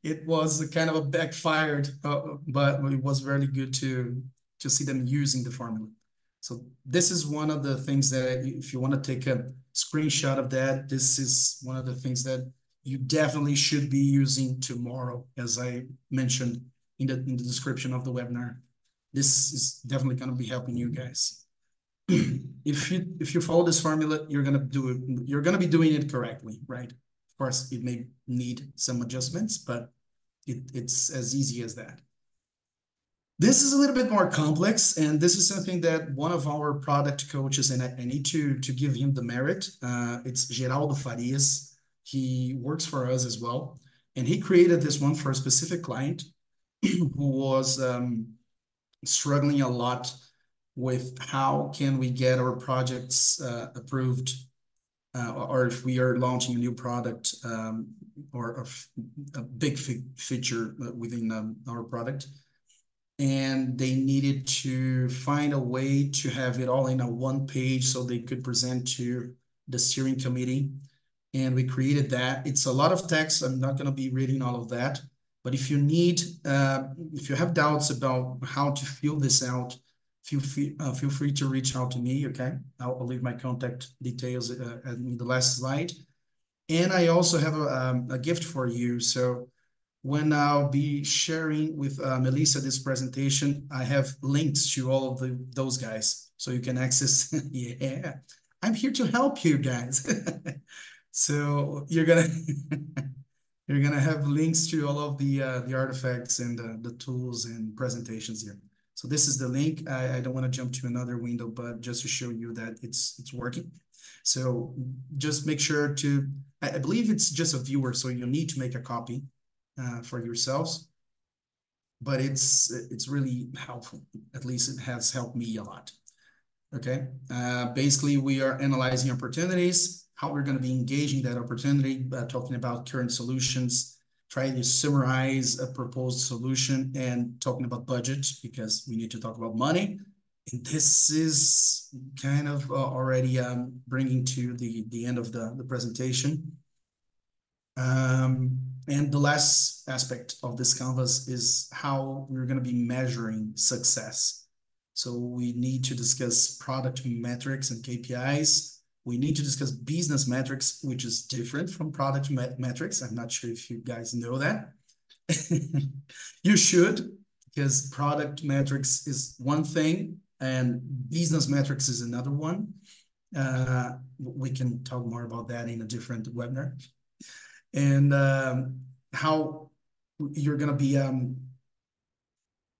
it was kind of a backfired, but it was very good to see them using the formula. So this is one of the things that if you want to take a screenshot of that, this is one of the things that you definitely should be using tomorrow, as I mentioned in the description of the webinar. This is definitely going to be helping you guys. If you follow this formula, you're going to be doing it correctly, right? Of course, it may need some adjustments, but it's as easy as that. This is a little bit more complex, and this is something that one of our product coaches, and I need to give him the merit. It's Geraldo Farias. He works for us as well, and he created this one for a specific client who was struggling a lot with how can we get our projects approved, or if we are launching a new product or a big feature within our product. And they needed to find a way to have it all in a one page so they could present to the steering committee. And we created that. It's a lot of text. I'm not going to be reading all of that. But if you need, if you have doubts about how to fill this out, feel free to reach out to me, okay? I'll leave my contact details in the last slide. And I also have a gift for you. So when I'll be sharing with Melissa this presentation, I have links to all of those guys, so you can access. Yeah, I'm here to help you guys. So you're gonna have links to all of the artifacts and the tools and presentations here. So this is the link. I don't want to jump to another window, but just to show you that it's working. So just make sure to, I believe it's just a viewer, so you need to make a copy for yourselves. But it's really helpful. At least it has helped me a lot. Okay. Basically, we are analyzing opportunities, how we're going to be engaging that opportunity, talking about current solutions, trying to summarize a proposed solution, and talking about budget, because we need to talk about money. And this is kind of already bringing to the end of the presentation. And the last aspect of this canvas is how we're going to be measuring success. So we need to discuss product metrics and KPIs. We need to discuss business metrics, which is different from product metrics. I'm not sure if you guys know that. You should, because product metrics is one thing and business metrics is another one. We can talk more about that in a different webinar. And how you're going to be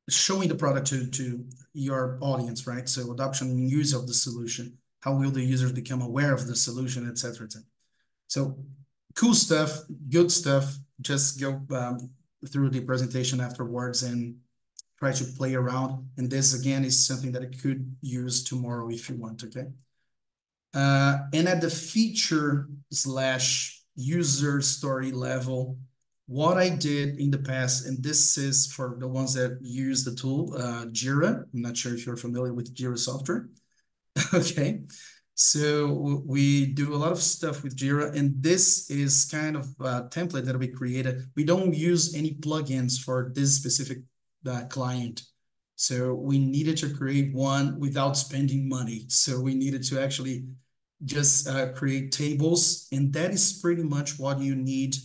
showing the product to your audience, right? So adoption and use of the solution. How will the users become aware of the solution, et cetera, et cetera. So cool stuff, good stuff. Just go through the presentation afterwards and try to play around. And this, again, is something that I could use tomorrow if you want, okay? And at the feature / user story level, what I did in the past, and this is for the ones that use the tool, Jira. I'm not sure if you're familiar with Jira software. Okay. So we do a lot of stuff with Jira, and this is kind of a template that we created. We don't use any plugins for this specific client. So we needed to create one without spending money. So we needed to actually just create tables, and that is pretty much what you need.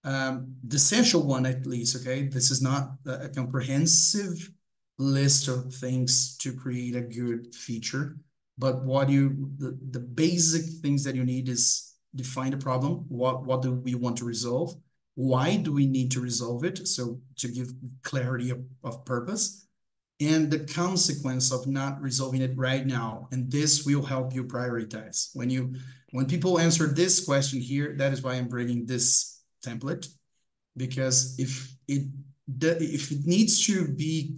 The essential one, at least, okay? This is not a comprehensive list of things to create a good feature, but the basic things that you need is define the problem. What do we want to resolve? Why do we need to resolve it? So to give clarity of purpose, and the consequence of not resolving it right now. And this will help you prioritize. When people answer this question here, that is why I'm bringing this template, because if it needs to be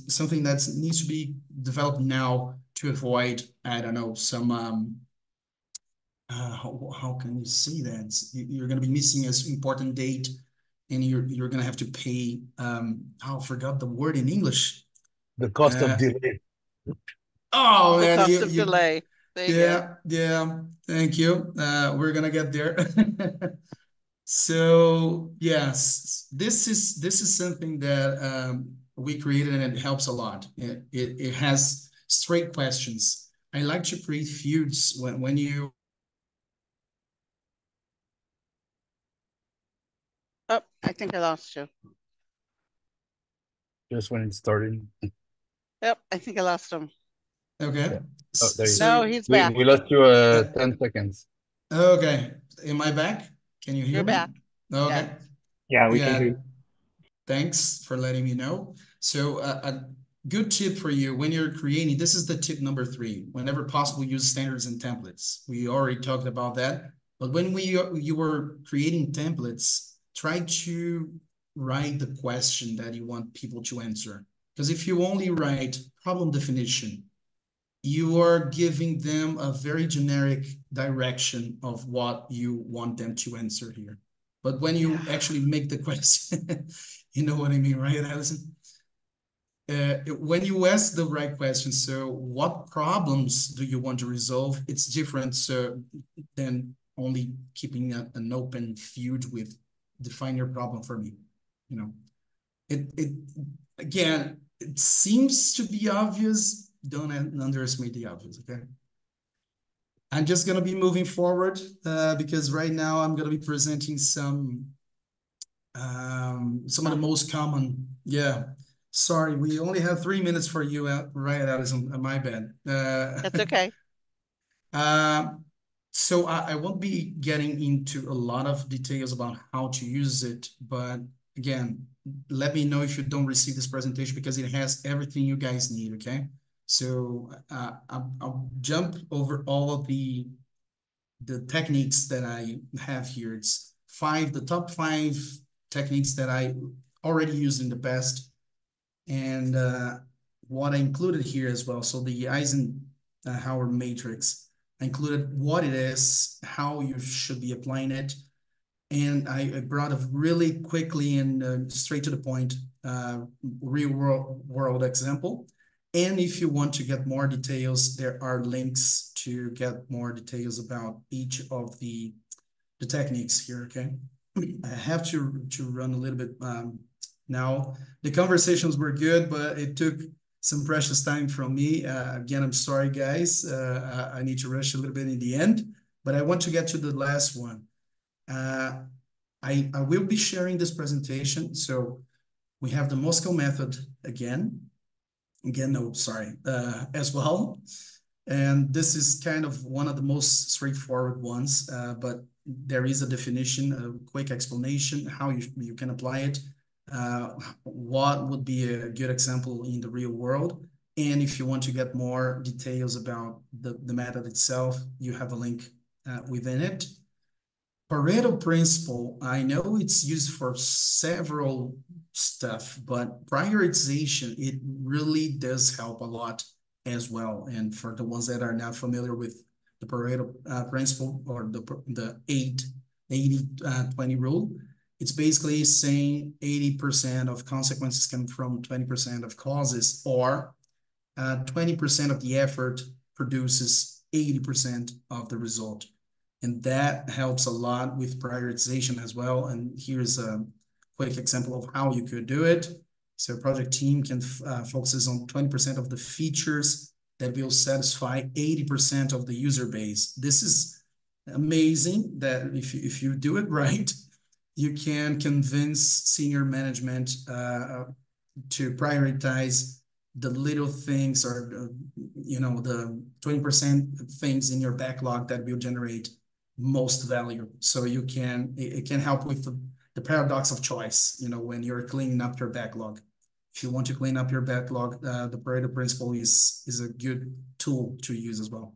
something that needs to be developed now to avoid, I don't know, some how can you say that? You're going to be missing an important date, and you're going to have to pay. I forgot the word in English. The cost of delay. Oh The man, cost of delay. There you go. Yeah. Thank you. We're gonna get there. So yes, this is something that we created, and it helps a lot. It has straight questions. I like to create feuds when you. Oh, I think I lost you. Just when it's starting. Yep, I think I lost him. Okay. Yeah. Oh, there you No, go. he's back. We lost you 10 seconds. Okay. Am I back? Can you hear You're me? back. Okay. Yeah, we can hear you. Thanks for letting me know. So a good tip for you when you're creating, this is the tip number 3. Whenever possible, use standards and templates. We already talked about that. But when you were creating templates, try to write the question that you want people to answer. Because if you only write problem definition, you are giving them a very generic direction of what you want them to answer here. But when you actually make the question, you know what I mean, right, Allison? When you ask the right question, so what problems do you want to resolve? It's different than only keeping an open feud with define your problem for me. You know, again, it seems to be obvious. Don't underestimate the obvious, okay? I'm just going to be moving forward because right now I'm going to be presenting some of the most common. Yeah, sorry, we only have 3 minutes for you, right? That is my bad. That's okay. So I won't be getting into a lot of details about how to use it, but again, let me know if you don't receive this presentation because it has everything you guys need, okay? So I'll jump over all of the techniques that I have here. It's the top 5 techniques that I already used in the past, and what I included here as well. So the Eisenhower matrix, I included what it is, how you should be applying it, and I brought a really quickly and straight to the point real world example. And if you want to get more details, there are links to get more details about each of the techniques here, okay? I have to run a little bit now. The conversations were good, but it took some precious time from me. Again, I'm sorry, guys. I need to rush a little bit in the end, but I want to get to the last one. I will be sharing this presentation. So we have the Moscow method as well. And this is kind of one of the most straightforward ones, but there is a definition, a quick explanation, how you can apply it, what would be a good example in the real world. And if you want to get more details about the method itself, you have a link within it. Pareto principle, I know it's used for several stuff, but prioritization, it really does help a lot as well. And for the ones that are not familiar with the Pareto principle, or the 80-20 rule, it's basically saying 80% of consequences come from 20% of causes, or 20% of the effort produces 80% of the result. And that helps a lot with prioritization as well. And here's a quick example of how you could do it. So a project team can focus on 20% of the features that will satisfy 80% of the user base. This is amazing that if you do it right, you can convince senior management to prioritize the little things, or the 20% things in your backlog that will generate most value. So it can help with the paradox of choice, when you're cleaning up your backlog. If you want to clean up your backlog, the Pareto principle is a good tool to use as well.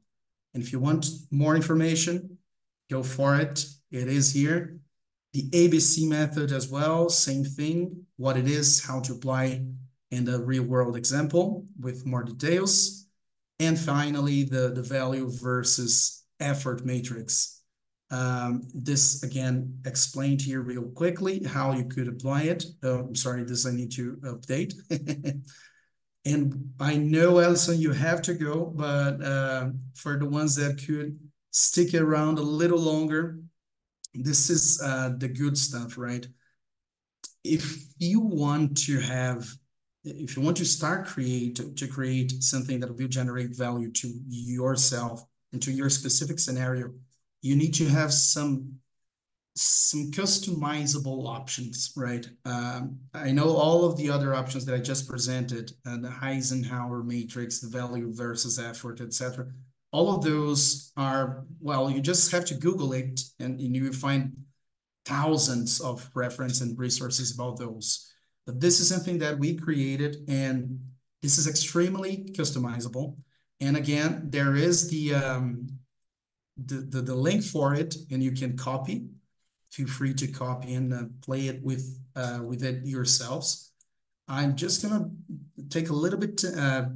And if you want more information, go for it. It is here. The ABC method as well, same thing, what it is, how to apply in the real world example with more details. And finally, the value versus effort matrix. This again explained here real quickly how you could apply it. I'm sorry, this I need to update. And I know, Alison, you have to go, but for the ones that could stick around a little longer, this is the good stuff, right? If you want to start to create something that will generate value to yourself and to your specific scenario, you need to have some customizable options, right? I know all of the other options that I just presented, the Eisenhower matrix, the value versus effort, etc. All of those are, well, you just have to Google it, and you will find thousands of reference and resources about those. But this is something that we created, and this is extremely customizable. And again, there is the link for it, and you can copy. Feel free to copy and play it with it yourselves. I'm just gonna take a little bit,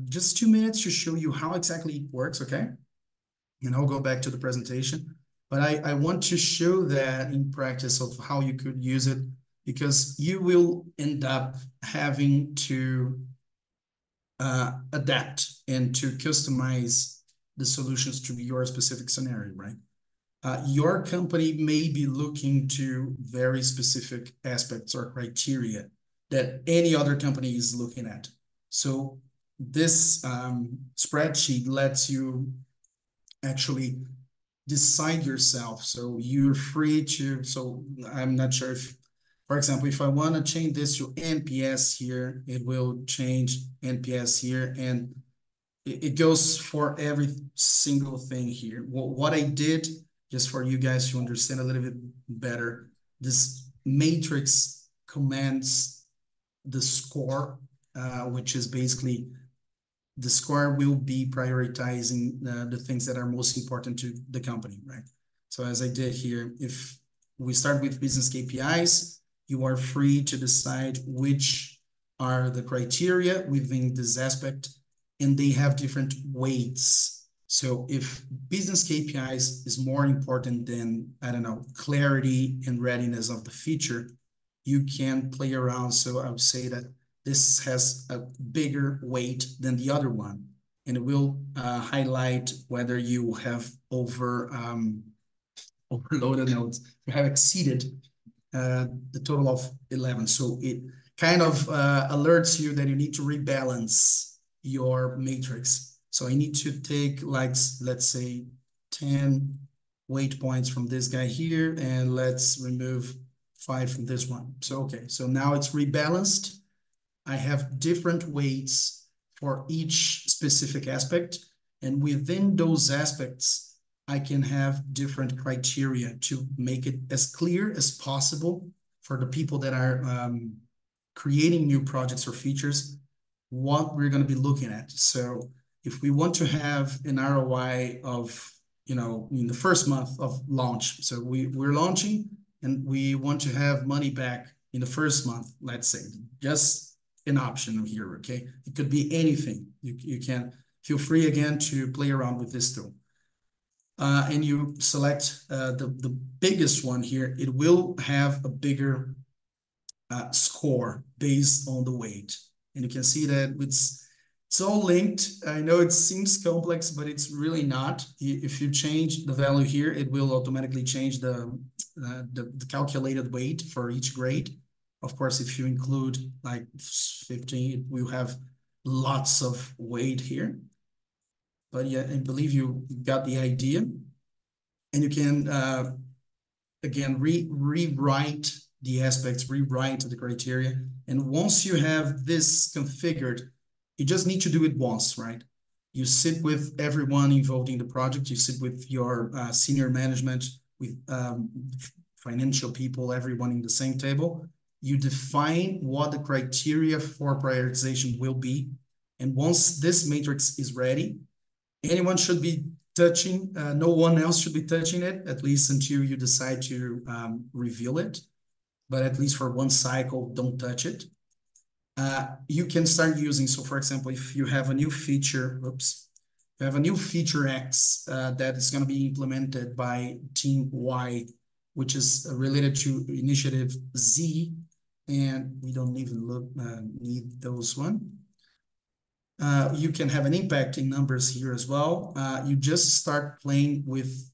just 2 minutes to show you how exactly it works, okay? And I'll go back to the presentation. But I want to show that in practice of how you could use it, because you will end up having to adapt and to customize the solutions to your specific scenario, right? Your company may be looking to very specific aspects or criteria that any other company is looking at. So this spreadsheet lets you actually decide yourself. So you're free to, so I'm not sure if, for example, if I want to change this to NPS here, it will change NPS here, and it goes for every single thing here. What I did, just for you guys to understand a little bit better, this matrix commands the score, which is basically the score will be prioritizing the things that are most important to the company, right? So as I did here, if we start with business KPIs, you are free to decide which are the criteria within this aspect, and they have different weights. So if business KPIs is more important than, I don't know, clarity and readiness of the feature, you can play around. So I would say that this has a bigger weight than the other one, and it will highlight whether you have overloaded nodes, you have exceeded the total of 11. So it kind of alerts you that you need to rebalance your matrix. So I need to take, like, let's say 10 weight points from this guy here, and let's remove 5 from this one. So, okay, so now it's rebalanced. I have different weights for each specific aspect, and within those aspects, I can have different criteria to make it as clear as possible for the people that are creating new projects or features, what we're going to be looking at. So if we want to have an ROI of, in the first month of launch, so we're launching and we want to have money back in the first month, let's say, just an option here, okay? It could be anything. You can feel free again to play around with this tool. And you select the biggest one here, it will have a bigger score based on the weight. And you can see that it's all linked. I know it seems complex, but it's really not. If you change the value here, it will automatically change the calculated weight for each grade. Of course, if you include like 15, we will have lots of weight here. But yeah, I believe you got the idea. And you can, again, rewrite the aspects, rewrite the criteria. And once you have this configured, you just need to do it once, right? You sit with everyone involved in the project. You sit with your senior management, with financial people, everyone in the same table. You define what the criteria for prioritization will be. And once this matrix is ready, anyone should be touching, no one else should be touching it, at least until you decide to reveal it. But at least for one cycle, don't touch it. You can start using, so for example, if you have a new feature, you have a new feature X that is going to be implemented by team Y, which is related to initiative Z, and we don't even need those one. You can have an impact in numbers here as well. You just start playing with,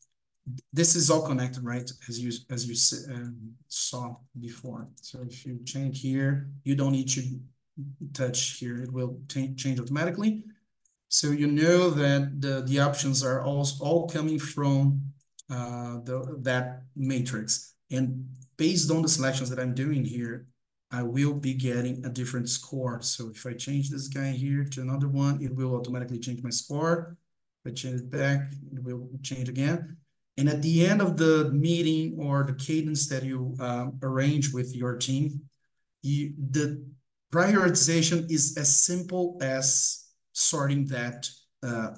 this is all connected, right? As you saw before. So if you change here, you don't need to touch here. It will change automatically. So you know that the options are all coming from that matrix. And based on the selections that I'm doing here, I will be getting a different score. So if I change this guy here to another one, it will automatically change my score. If I change it back, it will change again. And at the end of the meeting or the cadence that you arrange with your team, the prioritization is as simple as sorting that,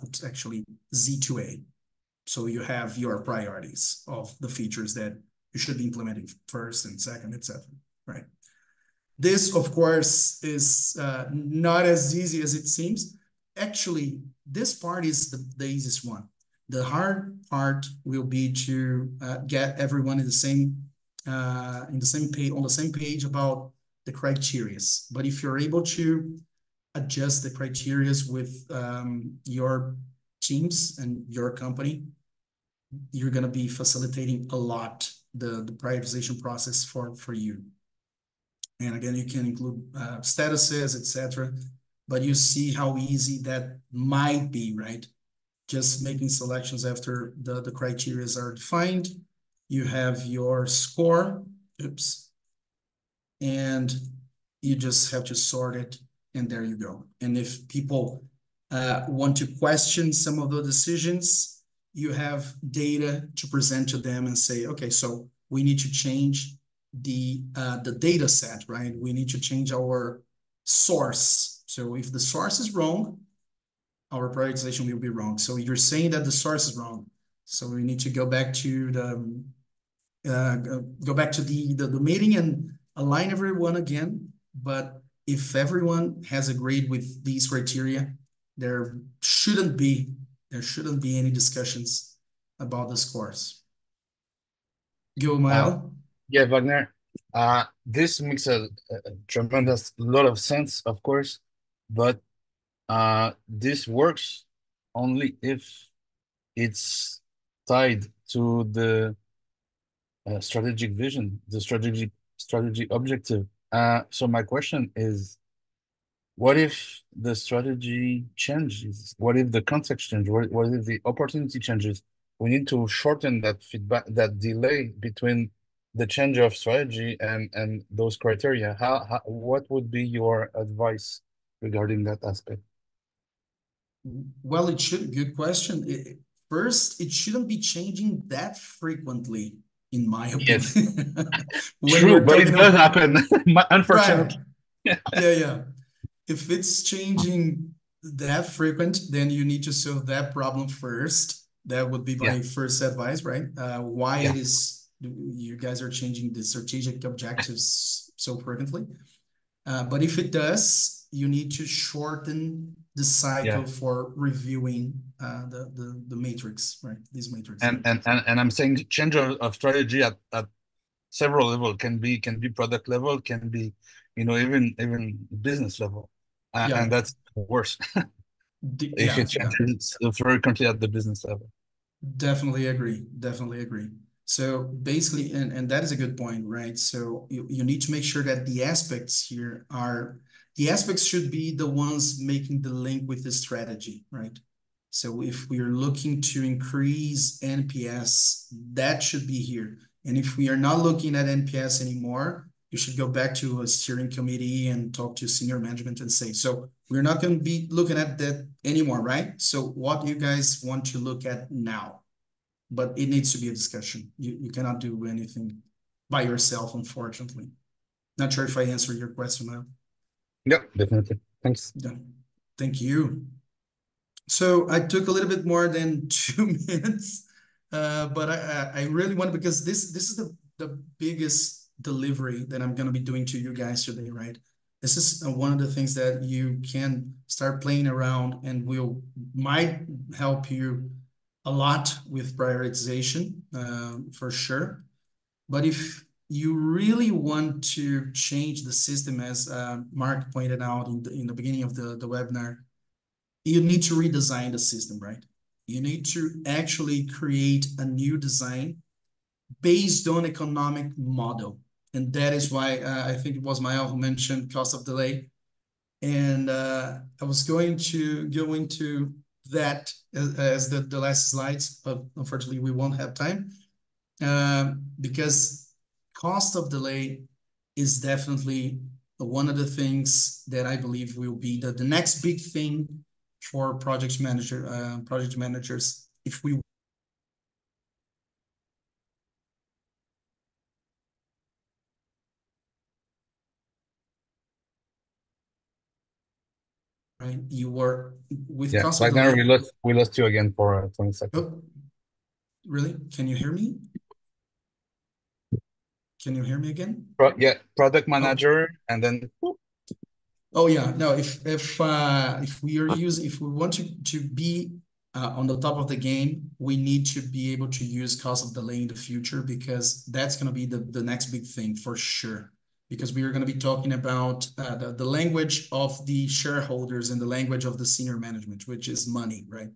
it's actually Z to A. So you have your priorities of the features that you should be implementing first and second, etc. Right? This, of course, is not as easy as it seems. Actually, this part is the easiest one. The hard part will be to get everyone in the same page, on the same page about the criterias. But if you're able to adjust the criterias with your teams and your company, you're going to be facilitating a lot the prioritization process for you. And again, you can include statuses, etc. But you see how easy that might be, right? Just making selections after the criteria are defined. You have your score, and you just have to sort it, and there you go. And if people want to question some of the decisions, you have data to present to them and say, okay, so we need to change the data set, right? We need to change our source. So if the source is wrong, our prioritization will be wrong. So you're saying that the source is wrong. So we need to go back to the meeting and align everyone again. But if everyone has agreed with these criteria, there shouldn't be any discussions about the scores. Go, Mael. Yeah, Wagner. This makes a tremendous lot of sense, of course, but this works only if it's tied to the strategic vision, the strategy objective. So my question is, what if the strategy changes? What if the context changes? What if the opportunity changes? We need to shorten that feedback, that delay between the change of strategy and those criteria. What would be your advice regarding that aspect? Well, good question. First, it shouldn't be changing that frequently, in my Yes, opinion. When true, we're but it talking does about, happen, right. unfortunately. Yeah. If it's changing that frequent, then you need to solve that problem first. That would be Yeah, my first advice, right? Why yeah, it is you guys are changing the strategic objectives so frequently. But if it does, you need to shorten the yeah. cycle for reviewing the matrix, right? This matrix. And I'm saying change of strategy at several level can be product level, can be, even business level, Yeah, and that's worse if it yeah. changes frequently at the business level. Definitely agree. Definitely agree. So basically, and that is a good point, right? So you need to make sure that the aspects here are the aspects should be the ones making the link with the strategy, right? So if we are looking to increase NPS, that should be here. And if we are not looking at NPS anymore, you should go back to a steering committee and talk to senior management and say, so we're not going to be looking at that anymore, right? So what do you guys want to look at now? But it needs to be a discussion. You cannot do anything by yourself, unfortunately. Not sure if I answered your question now. Yeah, definitely. Thanks. Yeah. Thank you. So I took a little bit more than 2 minutes, but I really want to, because this is the biggest delivery that I'm going to be doing to you guys today, right? This is one of the things that you can start playing around and might help you a lot with prioritization, for sure. But if you really want to change the system, as Mark pointed out in the beginning of the webinar, you need to redesign the system, right? You need to actually create a new design based on economic model. And that is why I think it was Mael who mentioned cost of delay. And I was going to go into that as the last slides, but unfortunately we won't have time, because cost of delay is definitely one of the things that I believe will be the next big thing for project managers. If we right, you were with Yeah, cost of like now delay. we lost you again for 20 seconds. Oh, really? Can you hear me? Can you hear me again? Yeah, product Oh, manager, and then oh yeah. No, if we want to be on the top of the game, we need to be able to use cost of delay in the future, because that's going to be the next big thing for sure. Because we are going to be talking about the language of the shareholders and the language of the senior management, which is money, right?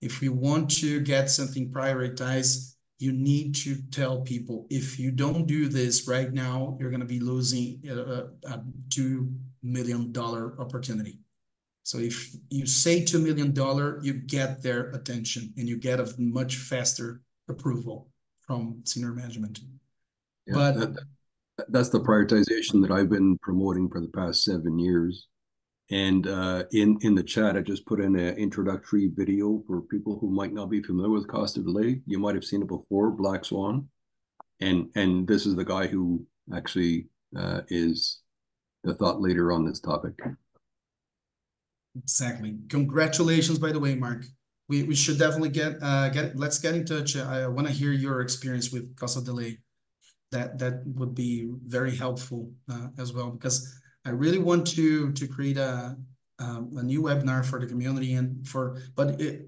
If we want to get something prioritized, you need to tell people, if you don't do this right now, you're going to be losing a $2 million opportunity. So if you say $2 million, you get their attention and you get a much faster approval from senior management. Yeah, But that's the prioritization that I've been promoting for the past 7 years. And in the chat, I just put in an introductory video for people who might not be familiar with cost of delay. You might have seen it before, Black Swan, and this is the guy who actually is the thought leader on this topic. Exactly. Congratulations, by the way, Mark. We should definitely let's get in touch. I want to hear your experience with cost of delay. That would be very helpful as well, because I really want to create a new webinar for the community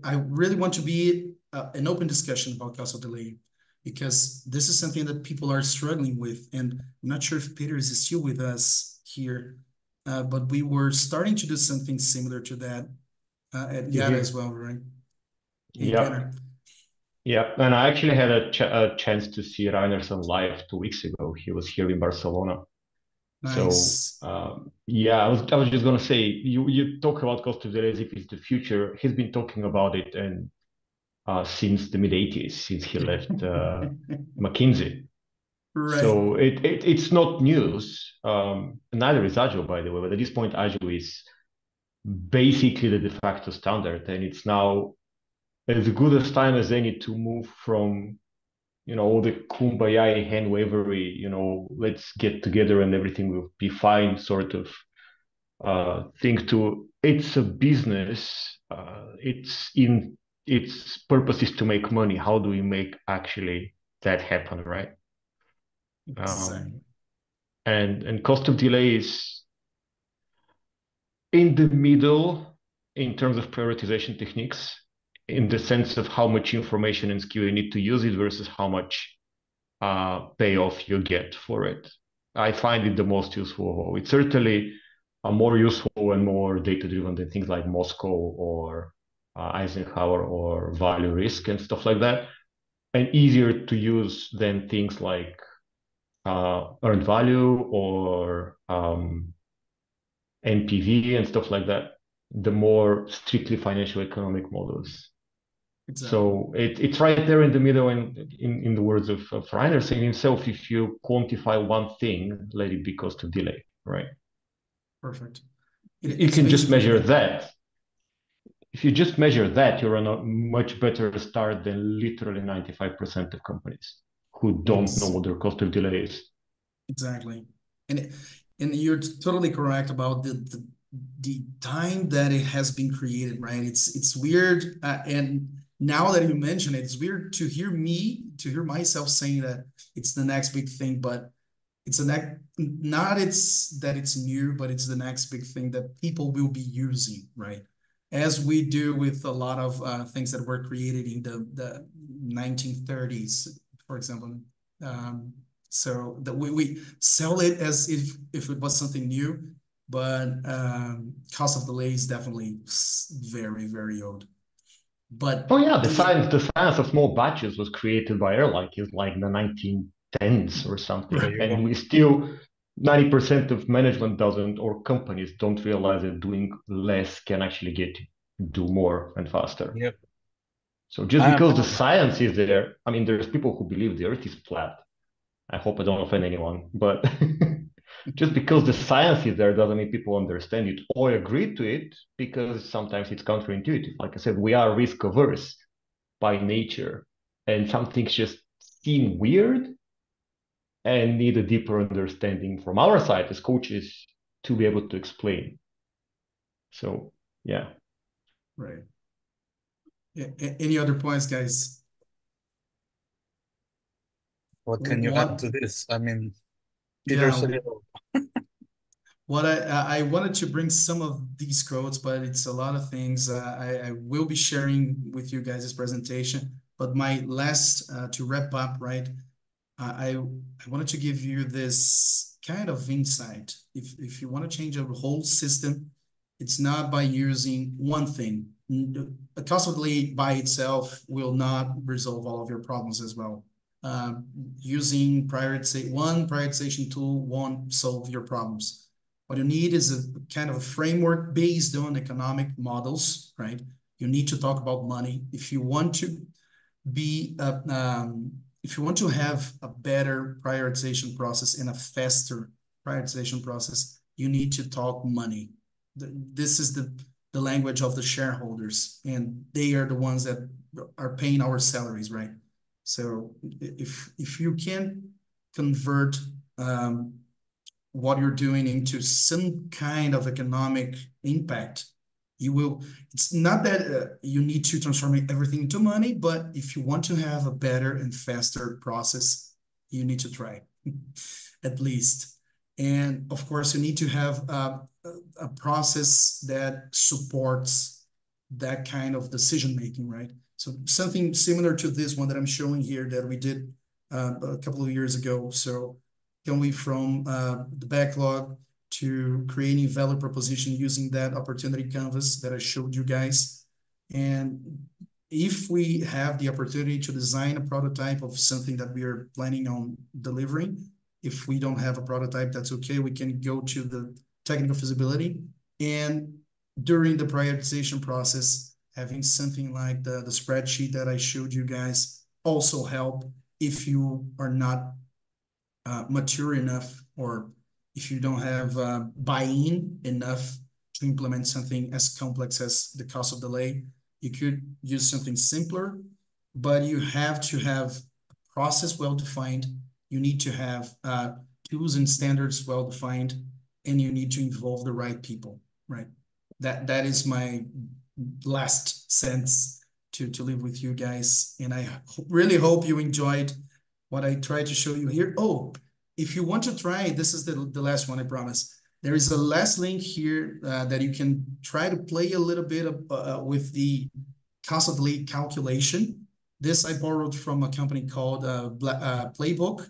I really want to be an open discussion about cost of delay, because this is something that people are struggling with, and I'm not sure if Peter is still with us here, but we were starting to do something similar to that at Yada as well, right? Hey, Yeah. Peter. Yeah, and I actually had a chance to see Reinerson live 2 weeks ago. He was here in Barcelona. Nice. So yeah, I was just gonna say, you talk about cost of delay as if it's the future. He's been talking about it and since the mid 80s, since he left McKinsey. Right. So it's not news. Neither is Agile, by the way. But at this point, Agile is basically the de facto standard, and it's now as good as time as any to move from all the kumbaya hand wavery, let's get together and everything will be fine sort of thing to it's a business. Its purpose is to make money. How do we make actually that happen, right? Exactly. And cost of delay is in the middle in terms of prioritization techniques, in the sense of how much information and skill you need to use it versus how much payoff you get for it. I find it the most useful. It's certainly more useful and more data-driven than things like Moscow or Eisenhower or value risk and stuff like that, and easier to use than things like earned value or NPV and stuff like that, the more strictly financial economic models. Exactly. So it's right there in the middle, and in the words of Reiner saying himself, if you quantify one thing, let it be cost of delay, right? Perfect. You can just measure that. If you just measure that, you're on a much better start than literally 95% of companies who don't know what their cost of delay is. Exactly. And you're totally correct about the time that it has been created, right? It's weird, and now that you mention it, it's weird to hear myself saying that it's the next big thing, but it's not it's that it's new, but it's the next big thing that people will be using, right? As we do with a lot of things that were created in the 1930s, for example. So that we sell it as if it was something new, but cost of delay is definitely very, very old. But oh yeah, the science of small batches was created by Erlich in like the 1910s or something, and we still 90% of management doesn't, or companies don't realize that doing less can actually do more and faster. Yep. So just because the science is there, I mean, there's people who believe the Earth is flat. I hope I don't offend anyone, but just because the science is there doesn't mean people understand it or agree to it, because sometimes it's counterintuitive. Like I said, we are risk averse by nature, and some things just seem weird and need a deeper understanding from our side as coaches to be able to explain. So, yeah. Right. Any other points, guys? What can you add to this? I mean, Peter said it all. What I wanted to bring some of these quotes, but it's a lot of things. I will be sharing with you guys this presentation. But my last to wrap up, right? I wanted to give you this kind of insight. If you want to change a whole system, it's not by using one thing. Possibly by itself will not resolve all of your problems as well. Using one prioritization tool won't solve your problems. What you need is a kind of a framework based on economic models, right? You need to talk about money. If you want to have a better prioritization process and a faster prioritization process, you need to talk money. This is the language of the shareholders, and they are the ones that are paying our salaries, right? So if you can convert what you're doing into some kind of economic impact, You will, it's not that you need to transform everything into money, but if you want to have a better and faster process, you need to try at least. And of course, you need to have a process that supports that kind of decision making, right? So something similar to this one that I'm showing here that we did a couple of years ago. So going from the backlog to creating value proposition using that opportunity canvas that I showed you guys. And if we have the opportunity to design a prototype of something that we are planning on delivering, if we don't have a prototype, that's okay. We can go to the technical feasibility. And during the prioritization process, having something like the spreadsheet that I showed you guys also help if you are not mature enough, or if you don't have buy-in enough to implement something as complex as the cost of delay. You could use something simpler, but you have to have a process well-defined. You need to have tools and standards well-defined, and you need to involve the right people, right? That is my last sense to live with you guys. And I really hope you enjoyed what I tried to show you here. Oh, if you want to try, this is the last one, I promise. There is a last link here that you can try to play a little bit of, with the cost of the lead calculation. This I borrowed from a company called Playbook.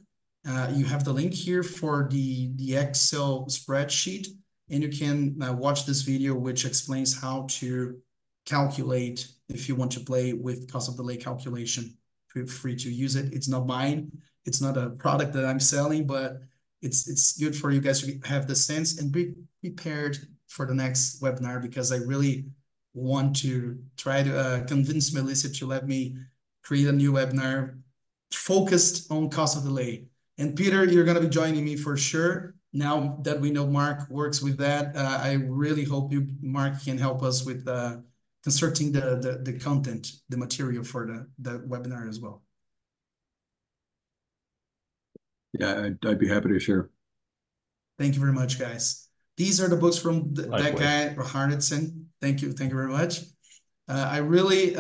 You have the link here for the Excel spreadsheet, and you can watch this video, which explains how to calculate if you want to play with cost of delay calculation. Feel free to use it. It's not mine. It's not a product that I'm selling, but it's good for you guys to have the sense and be prepared for the next webinar, because I really want to try to convince Melissa to let me create a new webinar focused on cost of delay. And Peter, you're going to be joining me for sure. Now that we know Mark works with that, I really hope Mark, can help us with constructing the content, the material for the webinar as well. Yeah, I'd be happy to share. Thank you very much, guys. These are the books from that guy, Harnedson. Thank you very much. I really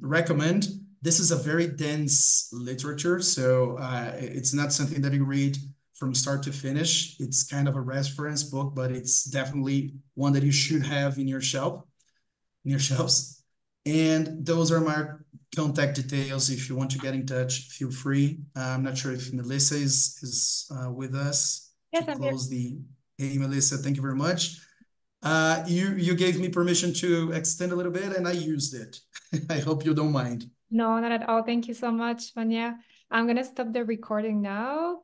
recommend. This is a very dense literature, so it's not something that you read from start to finish. It's kind of a reference book, but it's definitely one that you should have in your shelves. And those are my contact details. If you want to get in touch, feel free. I'm not sure if Melissa is with us. Yes, to I'm close here. Hey, Melissa, thank you very much. You gave me permission to extend a little bit, and I used it. I hope you don't mind. No, not at all. Thank you so much, Vanya. I'm gonna stop the recording now.